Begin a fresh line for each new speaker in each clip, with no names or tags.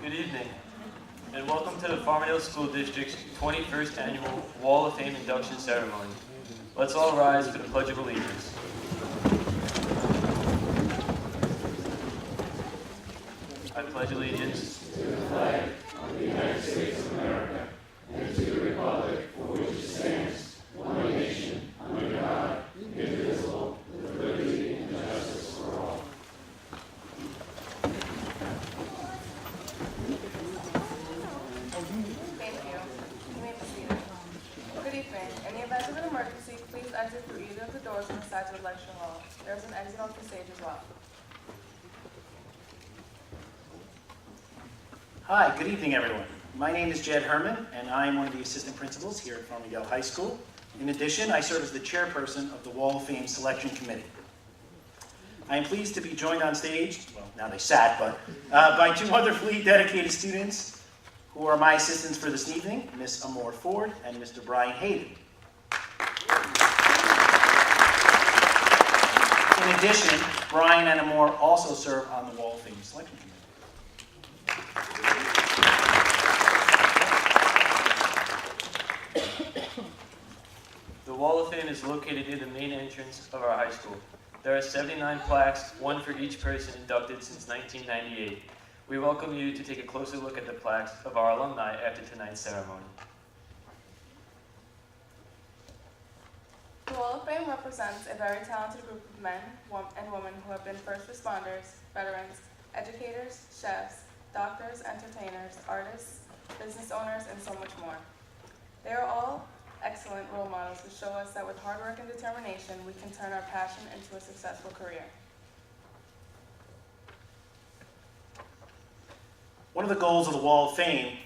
Good evening, and welcome to the Farmingdale School District's 21st Annual Wall of Fame Induction Ceremony. Let's all rise for the Pledge of Allegiance. I pledge allegiance
to the flag of the United States of America and to the republic for which it stands, one nation, under God, indivisible, with liberty and justice for all.
Thank you. You may be seated. Good evening. In the event of an emergency, please exit through either of the doors on the sides of the lecture hall. There is an exit off the stage as well.
Hi, good evening, everyone. My name is Jed Herman, and I am one of the assistant principals here at Farmingdale High School. In addition, I serve as the chairperson of the Wall of Fame Selection Committee. I am pleased to be joined on stage, well, now they sat, but by two wonderfully dedicated students who are my assistants for this evening, Miss Amor Ford and Mr. Brian Hayden. In addition, Brian and Amor also serve on the Wall of Fame Selection Committee.
The Wall of Fame is located near the main entrance of our high school. There are 79 plaques, one for each person inducted since 1998. We welcome you to take a closer look at the plaques of our alumni after tonight's ceremony.
The Wall of Fame represents a very talented group of men and women who have been first responders, veterans, educators, chefs, doctors, entertainers, artists, business owners, and so much more. They are all excellent role models who show us that with hard work and determination, we can turn our passion into a successful career.
One of the goals of the Wall of Fame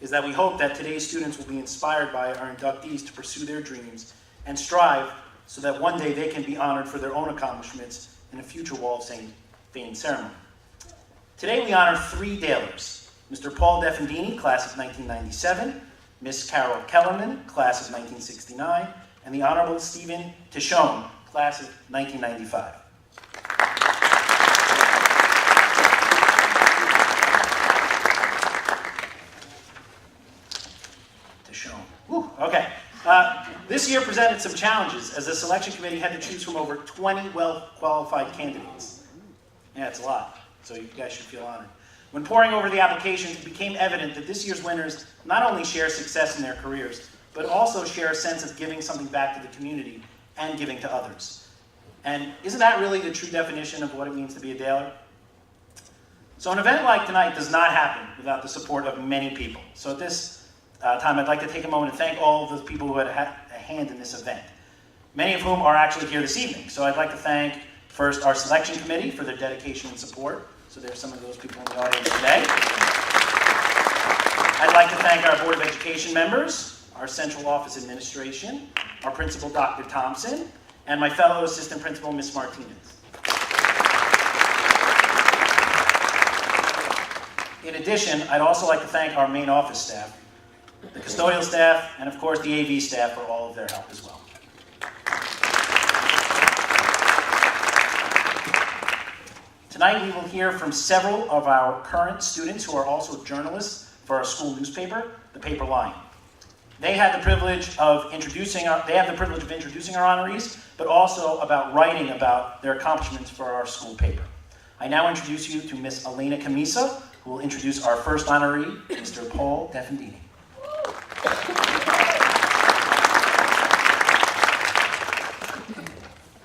is that we hope that today's students will be inspired by our inductees to pursue their dreams and strive so that one day they can be honored for their own accomplishments in a future Wall of Fame ceremony. Today we honor three Dalers: Mr. Paul Deveny, class of 1997, Miss Carol Kellerman, class of 1969, and the Honorable Stephen Tishon, class of 1995. Tishon. Whew, okay. This year presented some challenges as the selection committee had to choose from over 20 well-qualified candidates. Yeah, it's a lot, so you guys should feel honored. When poring over the applications, it became evident that this year's winners not only share success in their careers, but also share a sense of giving something back to the community and giving to others. And isn't that really the true definition of what it means to be a Daler? So an event like tonight does not happen without the support of many people. So at this time, I'd like to take a moment and thank all of those people who had a hand in this event, many of whom are actually here this evening. So I'd like to thank first our selection committee for their dedication and support. So there's some of those people in the audience today. I'd like to thank our Board of Education members, our central office administration, our principal, Dr. Thompson, and my fellow assistant principal, Ms. Martinez. In addition, I'd also like to thank our main office staff, the custodial staff, and of course the AV staff for all of their help as well. Tonight we will hear from several of our current students who are also journalists for our school newspaper, the Paper Lion. They have the privilege of introducing our honorees, but also about writing about their accomplishments for our school paper. I now introduce you to Miss Elena Camisa, who will introduce our first honoree, Mr. Paul Deveny.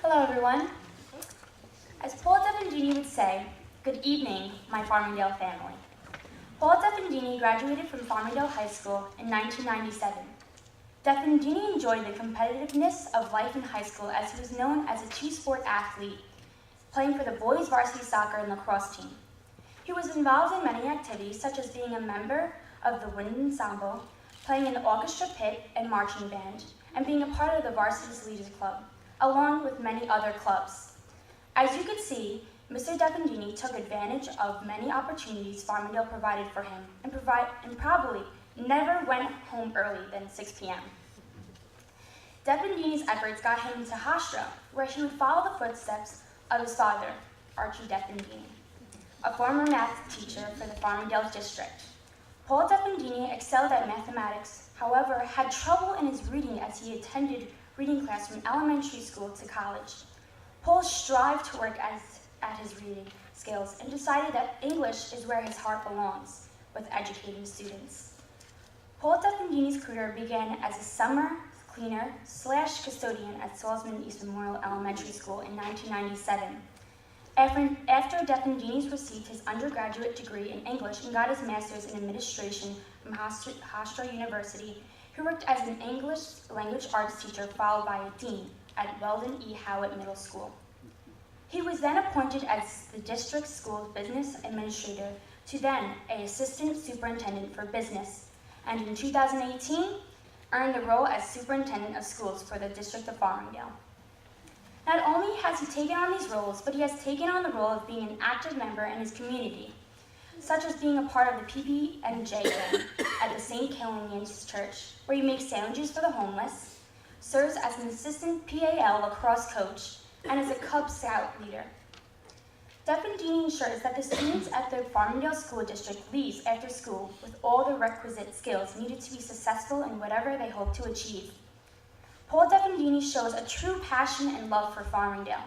Hello, everyone. As Paul Deveny would say, good evening, my Farmingdale family. Paul Deveny graduated from Farmingdale High School in 1997. Deveny enjoyed the competitiveness of life in high school as he was known as a two-sport athlete, playing for the boys' varsity soccer and lacrosse team. He was involved in many activities, such as being a member of the wind ensemble, playing in the orchestra pit and marching band, and being a part of the varsity leaders club, along with many other clubs. As you can see, Mr. Deveny took advantage of many opportunities Farmingdale provided for him and probably never went home early than 6 p.m. Deveny's efforts got him to Hofstra, where he would follow the footsteps of his father, Archie Deveny. a former math teacher for the Farmingdale district. Paul Deveny excelled at mathematics, however, had trouble in his reading as he attended reading class from elementary school to college. Paul strived to work at his reading skills and decided that English is where his heart belongs, with educating students. Paul Deveny's career began as a summer cleaner / custodian at Salzman East Memorial Elementary School in 1997. After Deveny received his undergraduate degree in English and got his master's in administration from Hofstra University, he worked as an English language arts teacher followed by a dean at Weldon E. Howitt Middle School. He was then appointed as the district school's business administrator to then an assistant superintendent for business, and in 2018, earned the role as superintendent of schools for the district of Farmingdale. Not only has he taken on these roles, but he has taken on the role of being an active member in his community, such as being a part of the PB&J gang at the St. Killian's Church, where he makes sandwiches for the homeless, serves as an assistant PAL lacrosse coach, and is a Cub Scout leader. Deveny ensures that the students at the Farmingdale School District leave after school with all the requisite skills needed to be successful in whatever they hope to achieve. Paul Deveny shows a true passion and love for Farmingdale.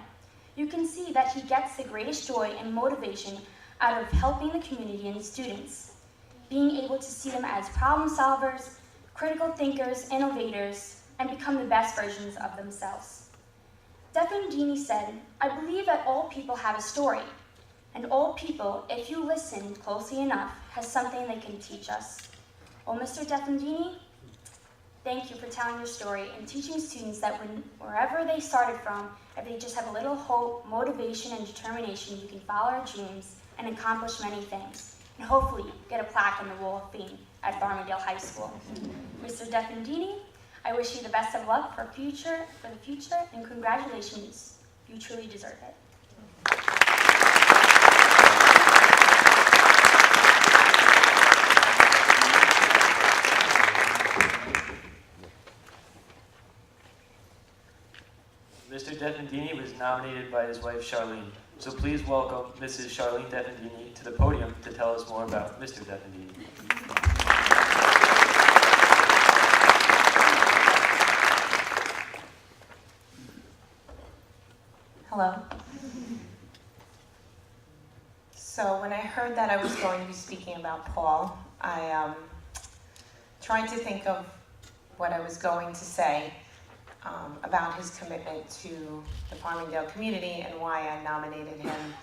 You can see that he gets the greatest joy and motivation out of helping the community and students, being able to see them as problem solvers, critical thinkers, innovators, and become the best versions of themselves. Deveny said, "I believe that all people have a story, and all people, if you listen closely enough, has something they can teach us." Well, Mr. Deveny, thank you for telling your story and teaching students that wherever they started from, if they just have a little hope, motivation, and determination, you can follow our dreams and accomplish many things, and hopefully get a plaque on the Wall of Fame at Farmingdale High School. Mr. Deveny, I wish you the best of luck for the future, and congratulations. You truly deserve it.
Mr. Deveny was nominated by his wife Charlene. So please welcome Mrs. Charlene Deveny to the podium to tell us more about Mr. Deveny.
Hello. So when I heard that I was going to be speaking about Paul, I tried to think of what I was going to say about his commitment to the Farmingdale community and why I nominated him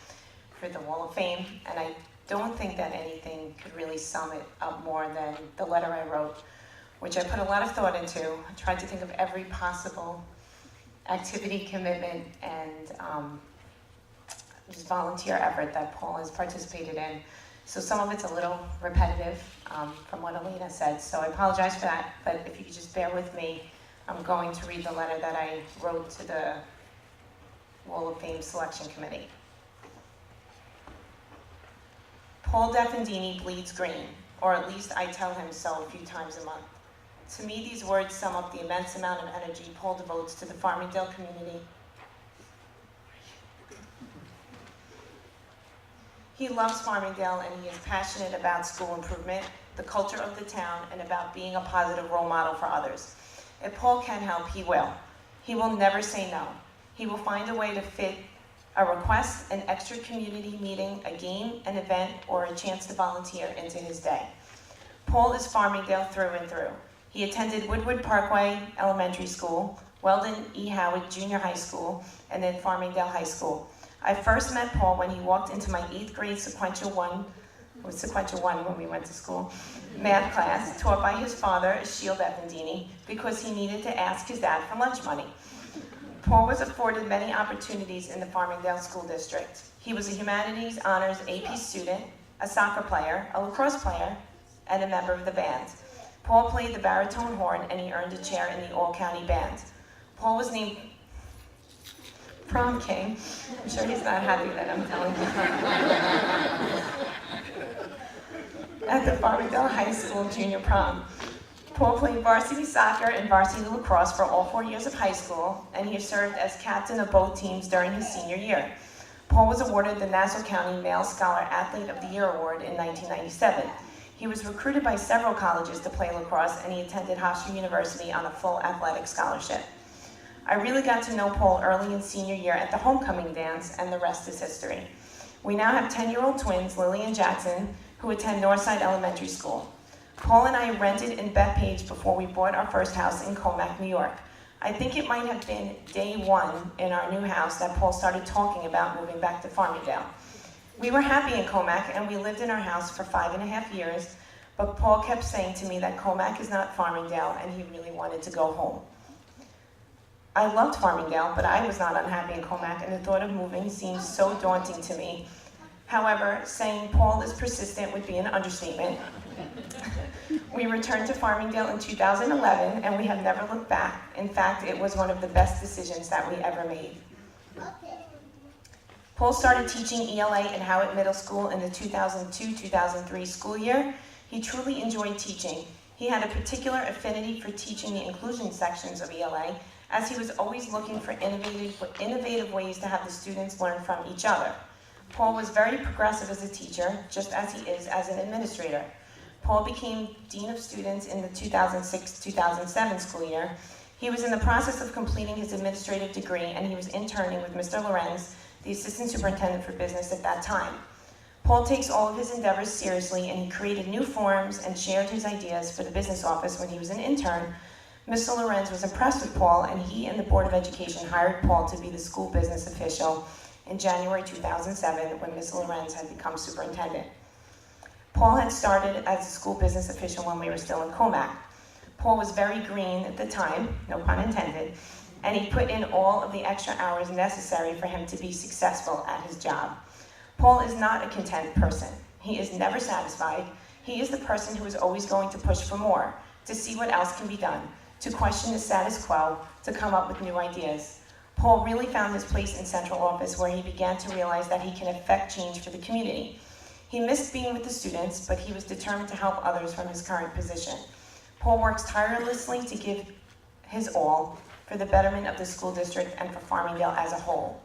for the Wall of Fame. And I don't think that anything could really sum it up more than the letter I wrote, which I put a lot of thought into. I tried to think of every possible activity, commitment, and just volunteer effort that Paul has participated in. So some of it's a little repetitive from what Elena said, so I apologize for that, but if you could just bear with me, I'm going to read the letter that I wrote to the Wall of Fame Selection Committee. Paul Deveny bleeds green, or at least I tell him so a few times a month. To me, these words sum up the immense amount of energy Paul devotes to the Farmingdale community. He loves Farmingdale and he is passionate about school improvement, the culture of the town, and about being a positive role model for others. If Paul can help, he will. He will never say no. He will find a way to fit a request, an extra community meeting, a game, an event, or a chance to volunteer into his day. Paul is Farmingdale through and through. He attended Woodward Parkway Elementary School, Weldon E. Howitt Junior High School, and then Farmingdale High School. I first met Paul when he walked into my 8th grade sequential one when we went to school, math class, taught by his father, Shield Deveny, because he needed to ask his dad for lunch money. Paul was afforded many opportunities in the Farmingdale School District. He was a humanities honors AP student, a soccer player, a lacrosse player, and a member of the band. Paul played the baritone horn and he earned a chair in the all-county band. Paul was named prom king. I'm sure he's not happy that I'm telling you. At the Farmingdale High School junior prom. Paul played varsity soccer and varsity lacrosse for all 4 years of high school, and he served as captain of both teams during his senior year. Paul was awarded the Nassau County Male Scholar Athlete of the Year Award in 1997. He was recruited by several colleges to play lacrosse, and he attended Hofstra University on a full athletic scholarship. I really got to know Paul early in senior year at the homecoming dance, and the rest is history. We now have 10-year-old twins, Lily and Jackson, who attend Northside Elementary School. Paul and I rented in Bethpage before we bought our first house in Comac, New York. I think it might have been day one in our new house that Paul started talking about moving back to Farmingdale. We were happy in Comac, and we lived in our house for 5.5 years, but Paul kept saying to me that Comac is not Farmingdale, and he really wanted to go home. I loved Farmingdale, but I was not unhappy in Comac, and the thought of moving seemed so daunting to me. However, saying Paul is persistent would be an understatement. We returned to Farmingdale in 2011, and we have never looked back. In fact, it was one of the best decisions that we ever made. Paul started teaching ELA in Howard Middle School in the 2002-2003 school year. He truly enjoyed teaching. He had a particular affinity for teaching the inclusion sections of ELA, as he was always looking for innovative ways to have the students learn from each other. Paul was very progressive as a teacher, just as he is as an administrator. Paul became Dean of Students in the 2006-2007 school year. He was in the process of completing his administrative degree, and he was interning with Mr. Lorenz, the Assistant Superintendent for Business at that time. Paul takes all of his endeavors seriously, and he created new forms and shared his ideas for the business office when he was an intern. Mr. Lorenz was impressed with Paul, and he and the Board of Education hired Paul to be the school business official in January 2007 when Mr. Lorenz had become superintendent. Paul had started as a school business official when we were still in Comac. Paul was very green at the time, no pun intended, and he put in all of the extra hours necessary for him to be successful at his job. Paul is not a content person. He is never satisfied. He is the person who is always going to push for more, to see what else can be done, to question the status quo, to come up with new ideas. Paul really found his place in central office, where he began to realize that he can affect change for the community. He missed being with the students, but he was determined to help others from his current position. Paul works tirelessly to give his all for the betterment of the school district and for Farmingdale as a whole.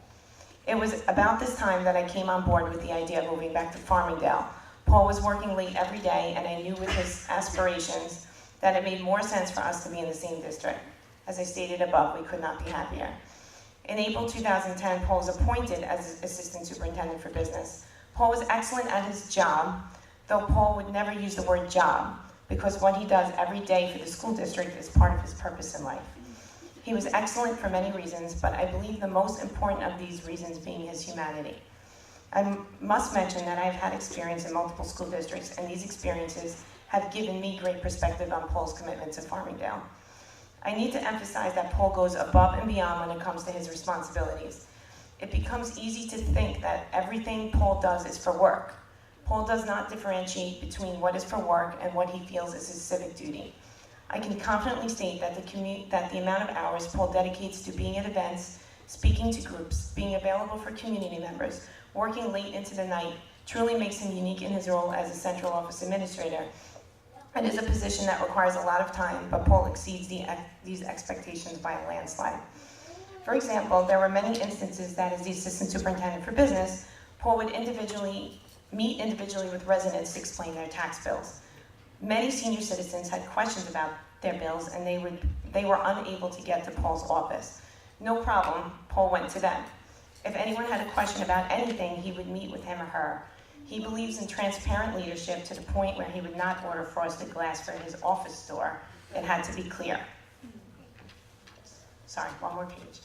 It was about this time that I came on board with the idea of moving back to Farmingdale. Paul was working late every day, and I knew with his aspirations that it made more sense for us to be in the same district. As I stated above, we could not be happier. In April 2010, Paul was appointed as Assistant Superintendent for Business. Paul was excellent at his job, though Paul would never use the word job, because what he does every day for the school district is part of his purpose in life. He was excellent for many reasons, but I believe the most important of these reasons being his humanity. I must mention that I've had experience in multiple school districts, and these experiences have given me great perspective on Paul's commitment to Farmingdale. I need to emphasize that Paul goes above and beyond when it comes to his responsibilities. It becomes easy to think that everything Paul does is for work. Paul does not differentiate between what is for work and what he feels is his civic duty. I can confidently state that the amount of hours Paul dedicates to being at events, speaking to groups, being available for community members, working late into the night, truly makes him unique in his role as a central office administrator. It is a position that requires a lot of time, but Paul exceeds these expectations by a landslide. For example, there were many instances that as the Assistant Superintendent for Business, Paul would meet individually with residents to explain their tax bills. Many senior citizens had questions about their bills, and they were unable to get to Paul's office. No problem, Paul went to them. If anyone had a question about anything, he would meet with him or her. He believes in transparent leadership to the point where he would not order frosted glass for his office door. It had to be clear. Sorry, one more page.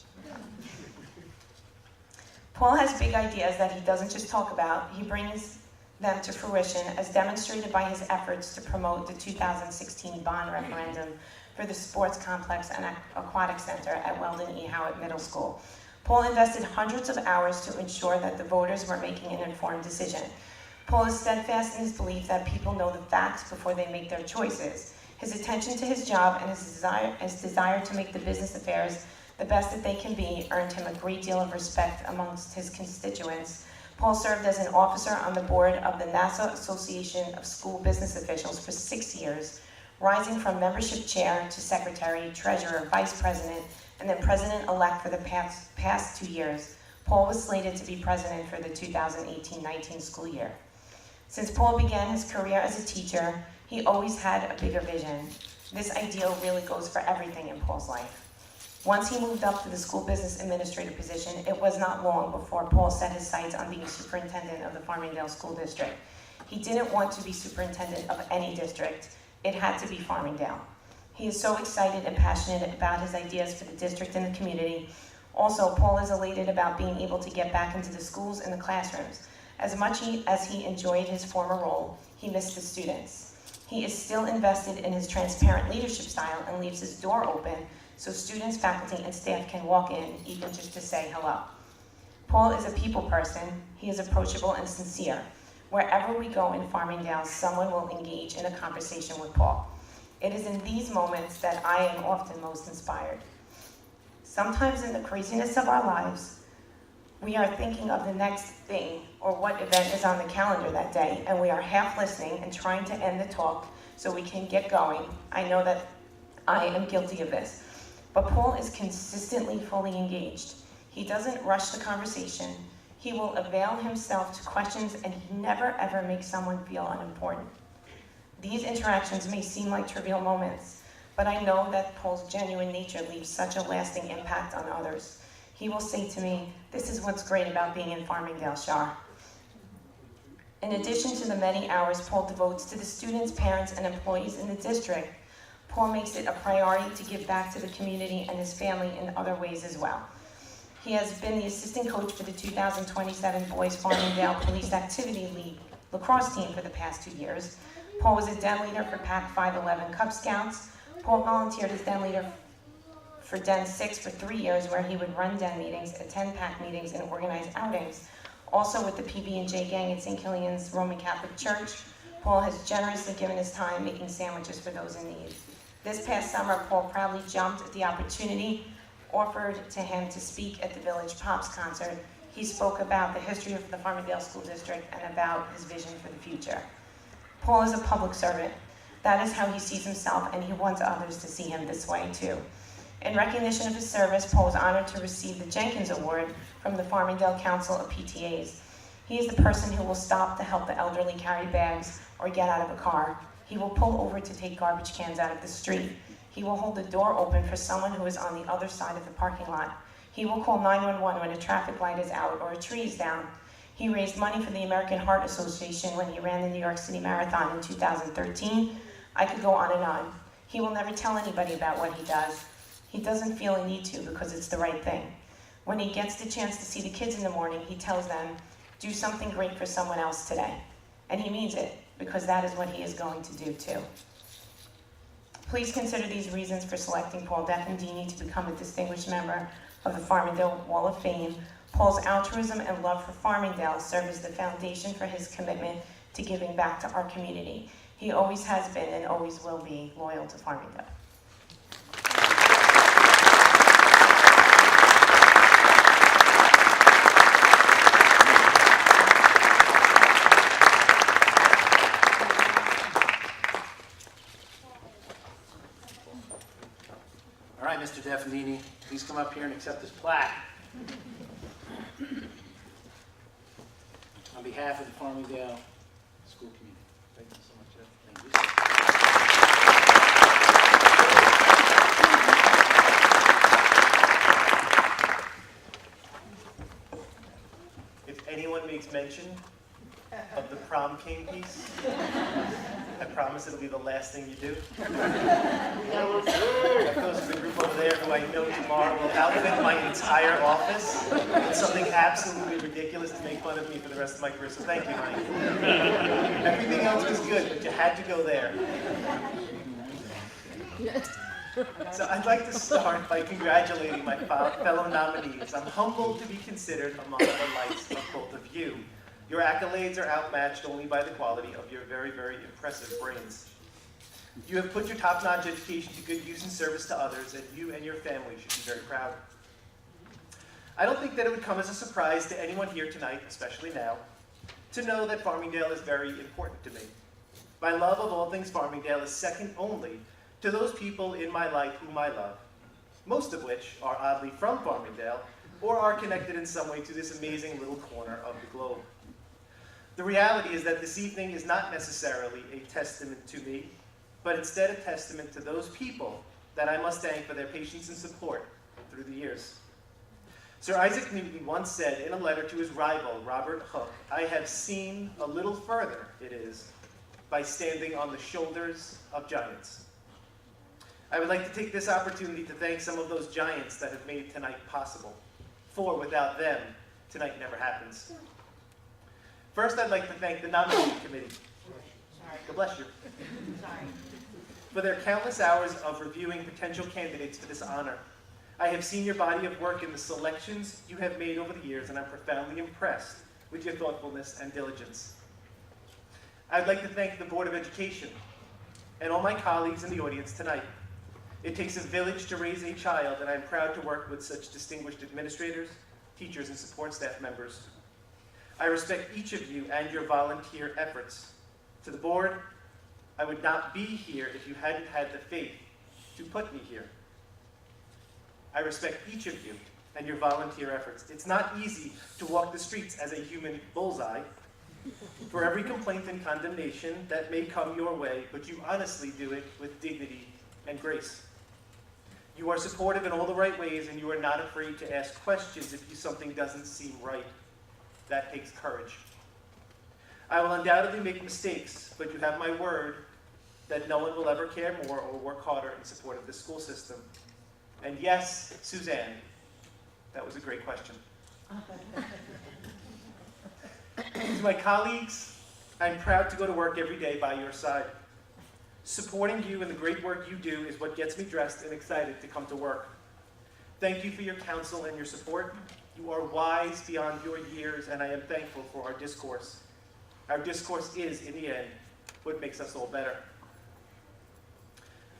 Paul has big ideas that he doesn't just talk about, he brings them to fruition, as demonstrated by his efforts to promote the 2016 bond referendum for the sports complex and aquatic center at Weldon E. Howard Middle School. Paul invested hundreds of hours to ensure that the voters were making an informed decision. Paul is steadfast in his belief that people know the facts before they make their choices. His attention to his job and his desire to make the business affairs the best that they can be earned him a great deal of respect amongst his constituents. Paul served as an officer on the board of the Nassau Association of School Business Officials for 6 years, rising from membership chair to secretary, treasurer, vice president, and then president-elect for the past 2 years. Paul was slated to be president for the 2018-19 school year. Since Paul began his career as a teacher, he always had a bigger vision. This ideal really goes for everything in Paul's life. Once he moved up to the school business administrator position, it was not long before Paul set his sights on being superintendent of the Farmingdale School District. He didn't want to be superintendent of any district. It had to be Farmingdale. He is so excited and passionate about his ideas for the district and the community. Also, Paul is elated about being able to get back into the schools and the classrooms. As much as he enjoyed his former role, he missed the students. He is still invested in his transparent leadership style and leaves his door open so students, faculty, and staff can walk in, even just to say hello. Paul is a people person. He is approachable and sincere. Wherever we go in Farmingdale, someone will engage in a conversation with Paul. It is in these moments that I am often most inspired. Sometimes in the craziness of our lives, we are thinking of the next thing or what event is on the calendar that day, and we are half listening and trying to end the talk so we can get going. I know that I am guilty of this. But Paul is consistently fully engaged. He doesn't rush the conversation. He will avail himself to questions, and he never ever makes someone feel unimportant. These interactions may seem like trivial moments, but I know that Paul's genuine nature leaves such a lasting impact on others. He will say to me, "This is what's great about being in Farmingdale, Shar." In addition to the many hours Paul devotes to the students, parents, and employees in the district, Paul makes it a priority to give back to the community and his family in other ways as well. He has been the assistant coach for the 2027 Boys Farmingdale Police Activity League lacrosse team for the past 2 years. Paul was a den leader for PAC 511 Cub Scouts. Paul volunteered as den leader for Den 6 for 3 years, where he would run den meetings, attend PAC meetings, and organize outings. Also with the PB&J gang at St. Killian's Roman Catholic Church, Paul has generously given his time making sandwiches for those in need. This past summer, Paul proudly jumped at the opportunity offered to him to speak at the Village Pops concert. He spoke about the history of the Farmingdale School District and about his vision for the future. Paul is a public servant. That is how he sees himself, and he wants others to see him this way too. In recognition of his service, Paul was honored to receive the Jenkins Award from the Farmingdale Council of PTAs. He is the person who will stop to help the elderly carry bags or get out of a car. He will pull over to take garbage cans out of the street. He will hold the door open for someone who is on the other side of the parking lot. He will call 911 when a traffic light is out or a tree is down. He raised money for the American Heart Association when he ran the New York City Marathon in 2013. I could go on and on. He will never tell anybody about what he does. He doesn't feel a need to because it's the right thing. When he gets the chance to see the kids in the morning, he tells them, "Do something great for someone else today." And he means it, because that is what he is going to do too. Please consider these reasons for selecting Paul Deveny to become a distinguished member of the Farmingdale Wall of Fame. Paul's altruism and love for Farmingdale serve as the foundation for his commitment to giving back to our community. He always has been and always will be loyal to Farmingdale.
All right, Mr. Deveny, please come up here and accept this plaque. On behalf of the Farmingdale School Community. Thank you so much, Jeff. Thank you.
If anyone makes mention of the prom king piece, I promise it'll be the last thing you do. That goes to the group over there who I know tomorrow will outfit my entire office with something absolutely ridiculous to make fun of me for the rest of my career. So thank you, honey. Everything else was good, but you had to go there. So I'd like to start by congratulating my fellow nominees. I'm humbled to be considered among the likes of both of you. Your accolades are outmatched only by the quality of your very, very impressive brains. You have put your top-notch education to good use and service to others, and you and your family should be very proud. I don't think that it would come as a surprise to anyone here tonight, especially now, to know that Farmingdale is very important to me. My love of all things Farmingdale is second only to those people in my life whom I love, most of which are oddly from Farmingdale, or are connected in some way to this amazing little corner of the globe. The reality is that this evening is not necessarily a testament to me, but instead a testament to those people that I must thank for their patience and support through the years. Sir Isaac Newton once said in a letter to his rival, Robert Hooke, "I have seen a little further, it is, by standing on the shoulders of giants." I would like to take this opportunity to thank some of those giants that have made tonight possible, for without them, tonight never happens. First, I'd like to thank the nominating committee. God bless you. For their countless hours of reviewing potential candidates for this honor. I have seen your body of work in the selections you have made over the years, and I'm profoundly impressed with your thoughtfulness and diligence. I'd like to thank the Board of Education and all my colleagues in the audience tonight. It takes a village to raise a child, and I'm proud to work with such distinguished administrators, teachers, and support staff members. I respect each of you and your volunteer efforts. To the board, I would not be here if you hadn't had the faith to put me here. I respect each of you and your volunteer efforts. It's not easy to walk the streets as a human bullseye for every complaint and condemnation that may come your way, but you honestly do it with dignity and grace. You are supportive in all the right ways, and you are not afraid to ask questions if something doesn't seem right. That takes courage. I will undoubtedly make mistakes, but you have my word that no one will ever care more or work harder in support of this school system. And yes, Suzanne, that was a great question. To my colleagues, I'm proud to go to work every day by your side. Supporting you in the great work you do is what gets me dressed and excited to come to work. Thank you for your counsel and your support. You are wise beyond your years, and I am thankful for our discourse. Our discourse is, in the end, what makes us all better.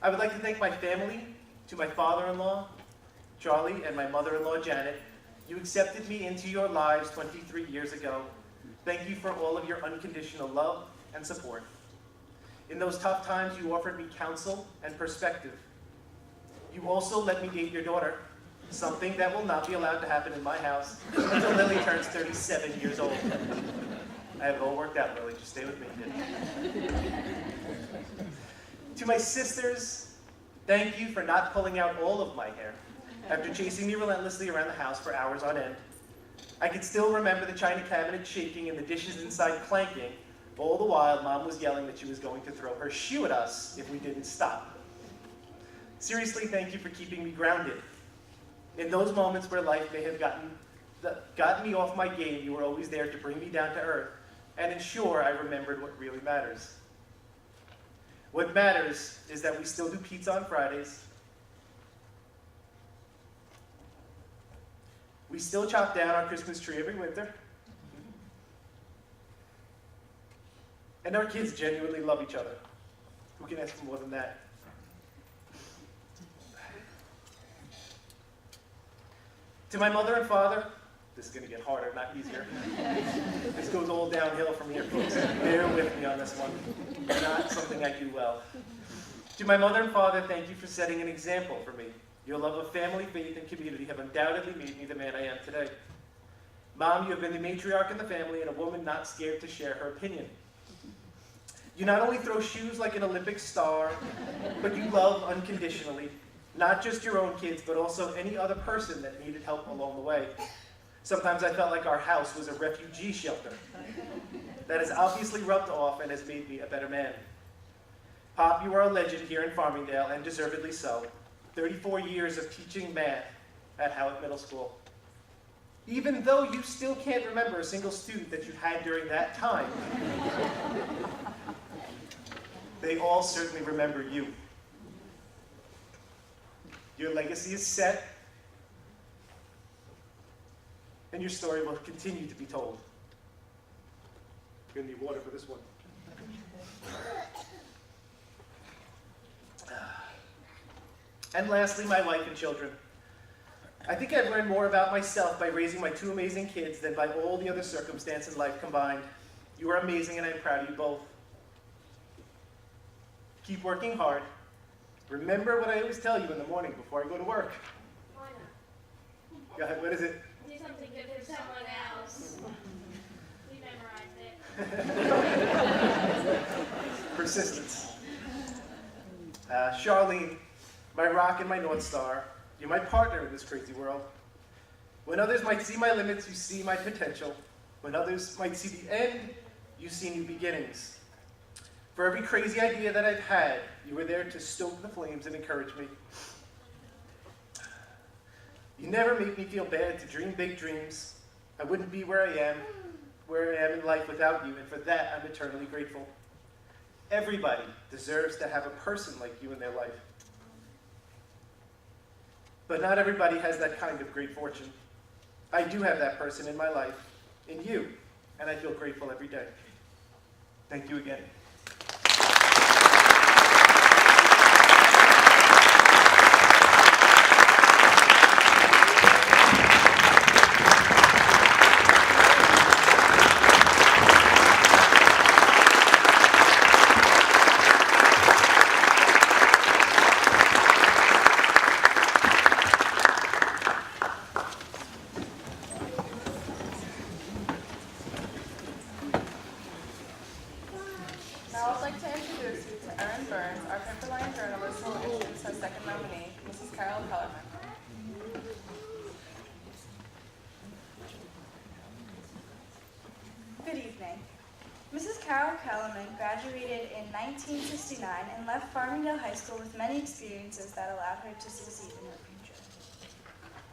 I would like to thank my family, to my father-in-law, Charlie, and my mother-in-law, Janet. You accepted me into your lives 23 years ago. Thank you for all of your unconditional love and support. In those tough times, you offered me counsel and perspective. You also let me date your daughter, something that will not be allowed to happen in my house until Lily turns 37 years old. I have it all worked out, Lily. Just stay with me. To my sisters, thank you for not pulling out all of my hair after chasing me relentlessly around the house for hours on end. I can still remember the china cabinet shaking and the dishes inside clanking. All the while, Mom was yelling that she was going to throw her shoe at us if we didn't stop. Seriously, thank you for keeping me grounded. In those moments where life may have gotten me off my game, you were always there to bring me down to earth and ensure I remembered what really matters. What matters is that we still do pizza on Fridays. We still chop down our Christmas tree every winter. And our kids genuinely love each other. Who can ask for more than that? To my mother and father, this is going to get harder, not easier. This goes all downhill from here, folks. Bear with me on this one. Not something I do well. To my mother and father, thank you for setting an example for me. Your love of family, faith, and community have undoubtedly made me the man I am today. Mom, you have been the matriarch in the family and a woman not scared to share her opinion. You not only throw shoes like an Olympic star, but you love unconditionally. Not just your own kids, but also any other person that needed help along the way. Sometimes I felt like our house was a refugee shelter. That has obviously rubbed off and has made me a better man. Pop, you are a legend here in Farmingdale, and deservedly so. 34 years of teaching math at Howard Middle School. Even though you still can't remember a single student that you had during that time, they all certainly remember you. Your legacy is set, and your story will continue to be told. You're going to need water for this one. And lastly, my wife and children. I think I've learned more about myself by raising my two amazing kids than by all the other circumstances in life combined. You are amazing, and I'm proud of you both. Keep working hard. Remember what I always tell you in the morning before I go to work. Go ahead, what is it?
Do something good for someone else. We memorized it.
Persistence. Charlene, my rock and my North Star, you're my partner in this crazy world. When others might see my limits, you see my potential. When others might see the end, you see new beginnings. For every crazy idea that I've had, you were there to stoke the flames and encourage me. You never make me feel bad to dream big dreams. I wouldn't be where I am in life without you, and for that I'm eternally grateful. Everybody deserves to have a person like you in their life. But not everybody has that kind of great fortune. I do have that person in my life, in you, and I feel grateful every day. Thank you again.
Now I'd like to introduce you to Erin Burns, our Pimperline journalist who will introduce our second nominee, Mrs. Carol Kellerman.
Good evening. Mrs. Carol Kellerman graduated in 1969 and left Farmingdale High School with many experiences that allowed her to succeed in her future.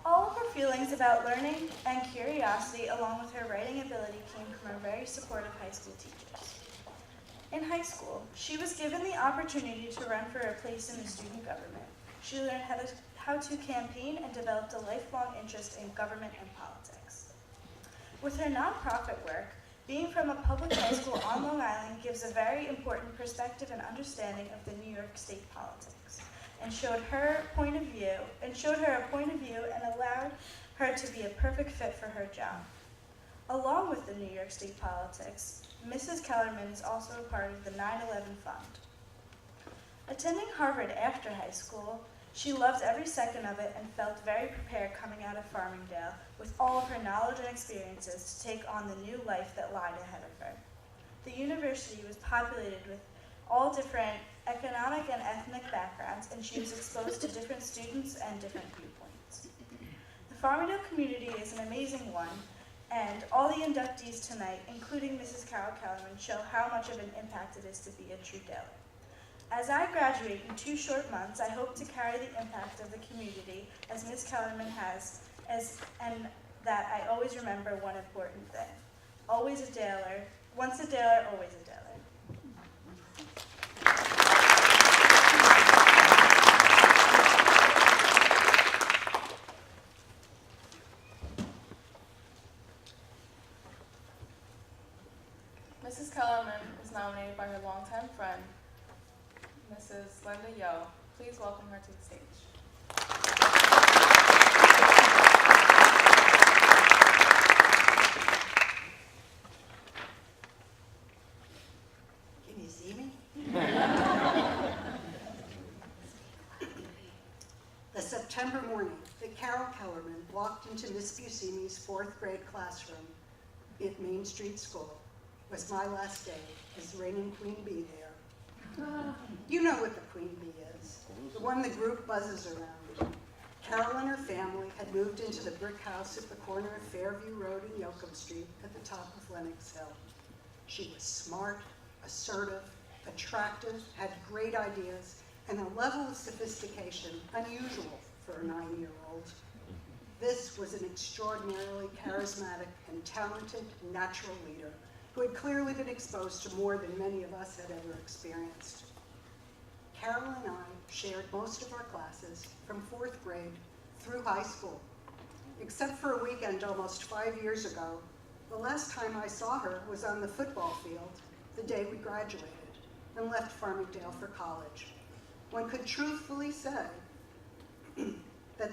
All of her feelings about learning and curiosity, along with her writing ability, came from her very supportive high school teachers. In high school, she was given the opportunity to run for a place in the student government. She learned how to campaign and developed a lifelong interest in government and politics. With her nonprofit work, being from a public high school on Long Island gives a very important perspective and understanding of the New York State politics, and showed her a point of view and allowed her to be a perfect fit for her job. Along with the New York State politics, Mrs. Kellerman is also a part of the 9/11 Fund. Attending Harvard after high school, she loved every second of it and felt very prepared coming out of Farmingdale with all of her knowledge and experiences to take on the new life that lied ahead of her. The university was populated with all different economic and ethnic backgrounds, and she was exposed to different students and different viewpoints. The Farmingdale community is an amazing one, and all the inductees tonight, including Mrs. Carol Kellerman, show how much of an impact it is to be a true Daler. As I graduate in 2 short months, I hope to carry the impact of the community as Ms. Kellerman has, and that I always remember one important thing. Always a Daler, once a Daler, always a Daler.
Mrs. Kellerman is nominated by her longtime friend, Mrs. Linda Yo. Please welcome her to the stage.
Can you see me? The September morning that Carol Kellerman walked into Miss Buscemi's 4th grade classroom at Main Street School was my last day as reigning Queen Bee there. You know what the Queen Bee is, the one the group buzzes around. Carol and her family had moved into the brick house at the corner of Fairview Road and Yoakum Street at the top of Lenox Hill. She was smart, assertive, attractive, had great ideas, and a level of sophistication unusual for a 9-year-old. This was an extraordinarily charismatic and talented natural leader who had clearly been exposed to more than many of us had ever experienced. Carol and I shared most of our classes from 4th grade through high school. Except for a weekend almost 5 years ago, the last time I saw her was on the football field the day we graduated and left Farmingdale for college. One could truthfully say that,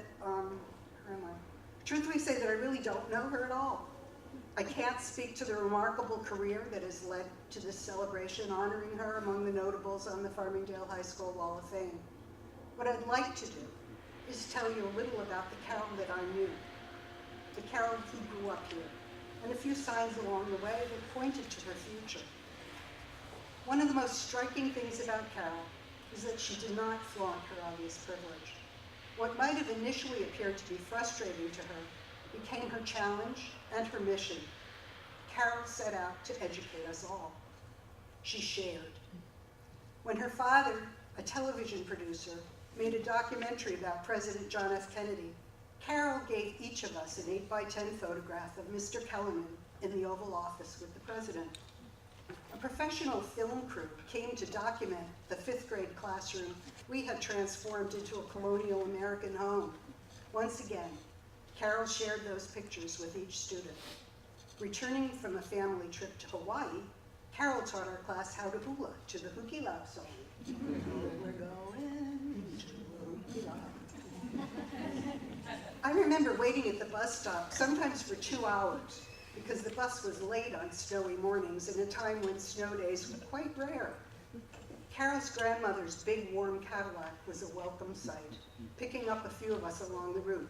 I really don't know her at all. I can't speak to the remarkable career that has led to this celebration honoring her among the notables on the Farmingdale High School Wall of Fame. What I'd like to do is tell you a little about the Carol that I knew, that Carol grew up here, and a few signs along the way that pointed to her future. One of the most striking things about Carol is that she did not flaunt her obvious privilege. What might have initially appeared to be frustrating to her became her challenge and her mission. Carol set out to educate us all. She shared. When her father, a television producer, made a documentary about President John F. Kennedy, Carol gave each of us an 8x10 photograph of Mr. Kellerman in the Oval Office with the president. A professional film crew came to document the 5th grade classroom we had transformed into a colonial American home. Once again, Carol shared those pictures with each student. Returning from a family trip to Hawaii, Carol taught our class how to hula to the Hukilab song. We're going to Hukilab. I remember waiting at the bus stop, sometimes for 2 hours, because the bus was late on snowy mornings in a time when snow days were quite rare. Carol's grandmother's big warm Cadillac was a welcome sight, picking up a few of us along the route.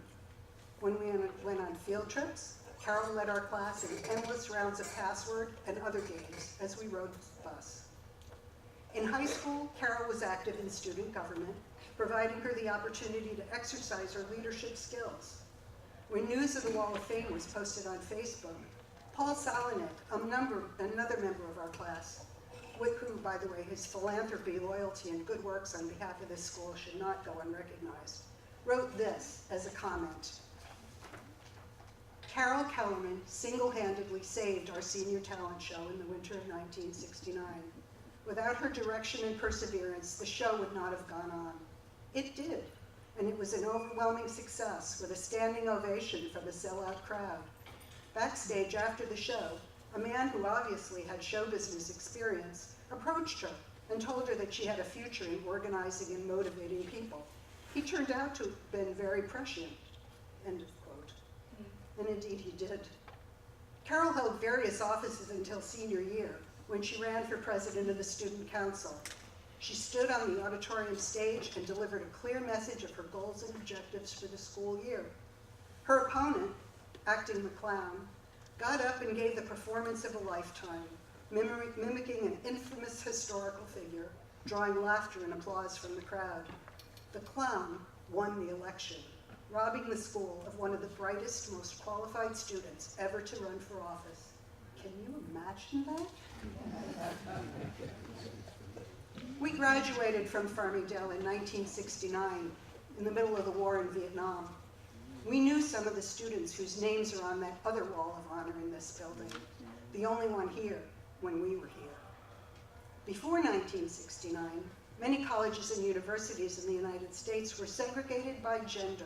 When we went on field trips, Carol led our class in endless rounds of password and other games as we rode the bus. In high school, Carol was active in student government, providing her the opportunity to exercise her leadership skills. When news of the Wall of Fame was posted on Facebook, Paul Salonik, another member of our class, who, by the way, his philanthropy, loyalty, and good works on behalf of this school should not go unrecognized, wrote this as a comment. Carol Kellerman single-handedly saved our senior talent show in the winter of 1969. Without her direction and perseverance, the show would not have gone on. It did, and it was an overwhelming success with a standing ovation from a sellout crowd. Backstage after the show, a man who obviously had show business experience approached her and told her that she had a future in organizing and motivating people. He turned out to have been very prescient, end of quote. And indeed he did. Carol held various offices until senior year, when she ran for president of the student council. She stood on the auditorium stage and delivered a clear message of her goals and objectives for the school year. Her opponent, acting the clown, got up and gave the performance of a lifetime, mimicking an infamous historical figure, drawing laughter and applause from the crowd. The clown won the election, robbing the school of one of the brightest, most qualified students ever to run for office. Can you imagine that? We graduated from Farmingdale in 1969, in the middle of the war in Vietnam. We knew some of the students whose names are on that other wall of honor in this building, the only one here when we were here. Before 1969, many colleges and universities in the United States were segregated by gender,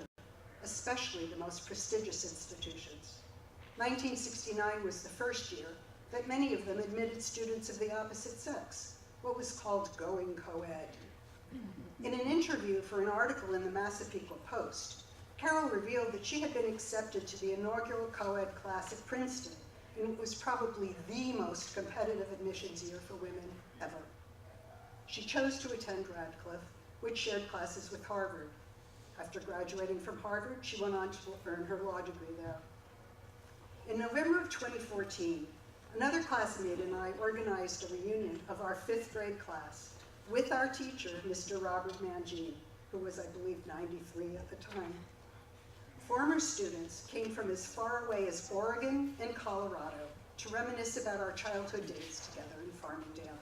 especially the most prestigious institutions. 1969 was the first year that many of them admitted students of the opposite sex, what was called going co-ed. In an interview for an article in the Massapequa Post, Carol revealed that she had been accepted to the inaugural co-ed class at Princeton, and it was probably the most competitive admissions year for women ever. She chose to attend Radcliffe, which shared classes with Harvard. After graduating from Harvard, she went on to earn her law degree there. In November of 2014, another classmate and I organized a reunion of our 5th grade class with our teacher, Mr. Robert Mangine, who was, I believe, 93 at the time. Former students came from as far away as Oregon and Colorado to reminisce about our childhood days together in Farmingdale.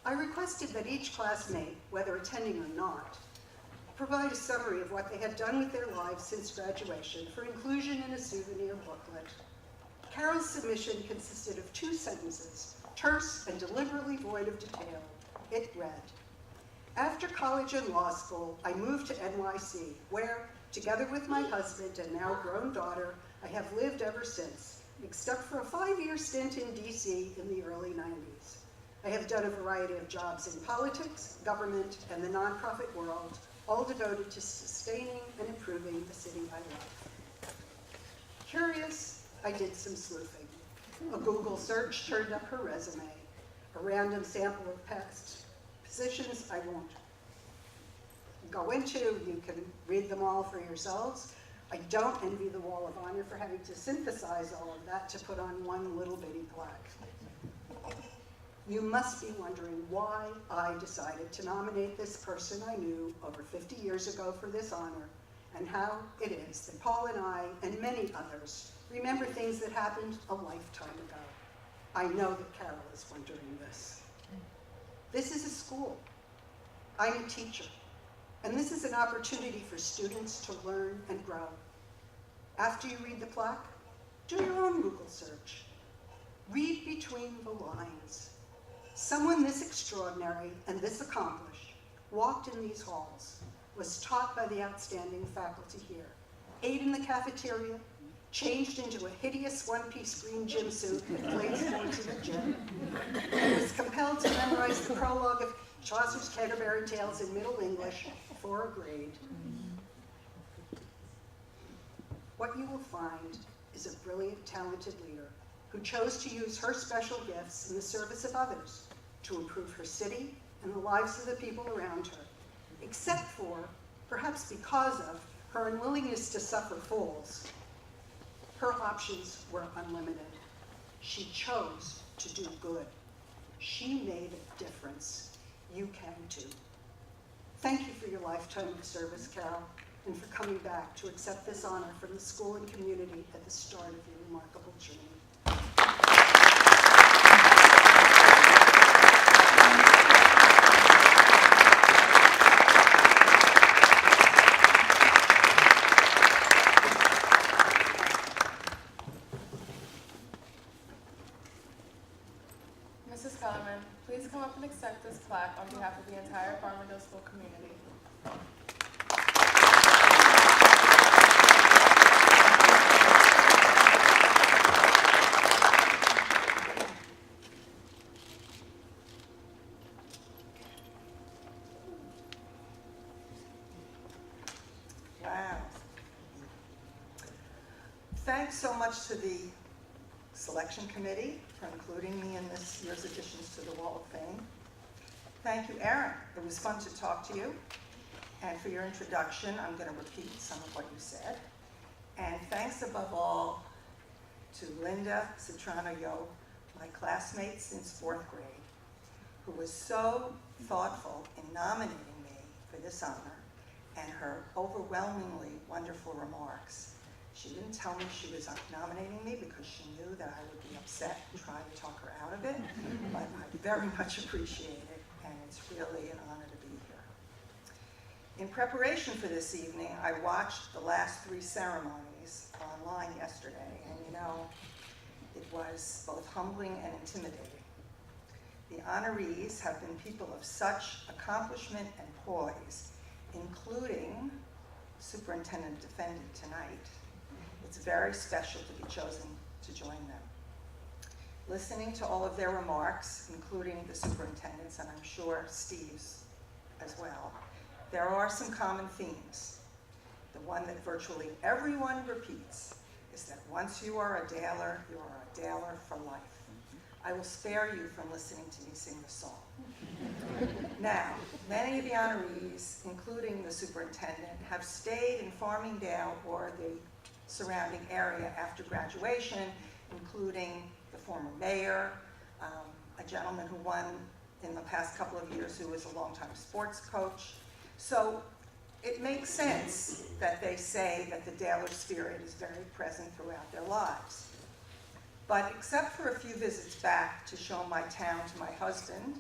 I requested that each classmate, whether attending or not, provide a summary of what they had done with their lives since graduation for inclusion in a souvenir booklet. Carol's submission consisted of 2 sentences, terse and deliberately void of detail. It read, "After college and law school, I moved to NYC, where, together with my husband and now grown daughter, I have lived ever since, except for a 5-year stint in DC in the early 90s. I have done a variety of jobs in politics, government, and the nonprofit world, all devoted to sustaining and improving the city I love." Curious, I did some sleuthing. A Google search turned up her resume, a random sample of past positions I won't go into. You can read them all for yourselves. I don't envy the Wall of Honor for having to synthesize all of that to put on one little bitty plaque. You must be wondering why I decided to nominate this person I knew over 50 years ago for this honor, and how it is that Paul and I, and many others, remember things that happened a lifetime ago. I know that Carol is wondering this. This is a school. I'm a teacher, and this is an opportunity for students to learn and grow. After you read the plaque, do your own Google search. Read between the lines. Someone this extraordinary and this accomplished walked in these halls, was taught by the outstanding faculty here, ate in the cafeteria, changed into a hideous one-piece green gym suit and played sports in the gym, and was compelled to memorize the prologue of Chaucer's Canterbury Tales in Middle English for a grade. What you will find is a brilliant, talented leader who chose to use her special gifts in the service of others to improve her city and the lives of the people around her, except for, perhaps because of, her unwillingness to suffer fools. Her options were unlimited. She chose to do good. She made a difference. You can too. Thank you for your lifetime of service, Carol, and for coming back to accept this honor from the school and community at the start of your remarkable journey.
Mrs. Kellerman, please come up and accept this plaque on behalf of the entire Farmingdale School community.
Wow. Thanks so much to the selection committee for including me in this year's additions to the Wall of Fame. Thank you, Erin. It was fun to talk to you. And for your introduction, I'm going to repeat some of what you said. And thanks above all to Linda Citrano-Yo, my classmate since 4th grade, who was so thoughtful in nominating me for this honor, and her overwhelmingly wonderful remarks. She didn't tell me she was nominating me because she knew that I would be upset and try to talk her out of it, but I very much appreciate it, and it's really an honor to be here. In preparation for this evening, I watched the last 3 ceremonies online yesterday, and you know, it was both humbling and intimidating. The honorees have been people of such accomplishment and poise, including Superintendent Defendant tonight. It's very special to be chosen to join them. Listening to all of their remarks, including the superintendent's, and I'm sure Steve's as well, there are some common themes. The one that virtually everyone repeats is that once you are a Daler, you are a Daler for life. I will spare you from listening to me sing the song. Now, many of the honorees, including the superintendent, have stayed in Farmingdale or the surrounding area after graduation, including the former mayor, a gentleman who won in the past couple of years who was a longtime sports coach. So it makes sense that they say that the Daler spirit is very present throughout their lives. But except for a few visits back to show my town to my husband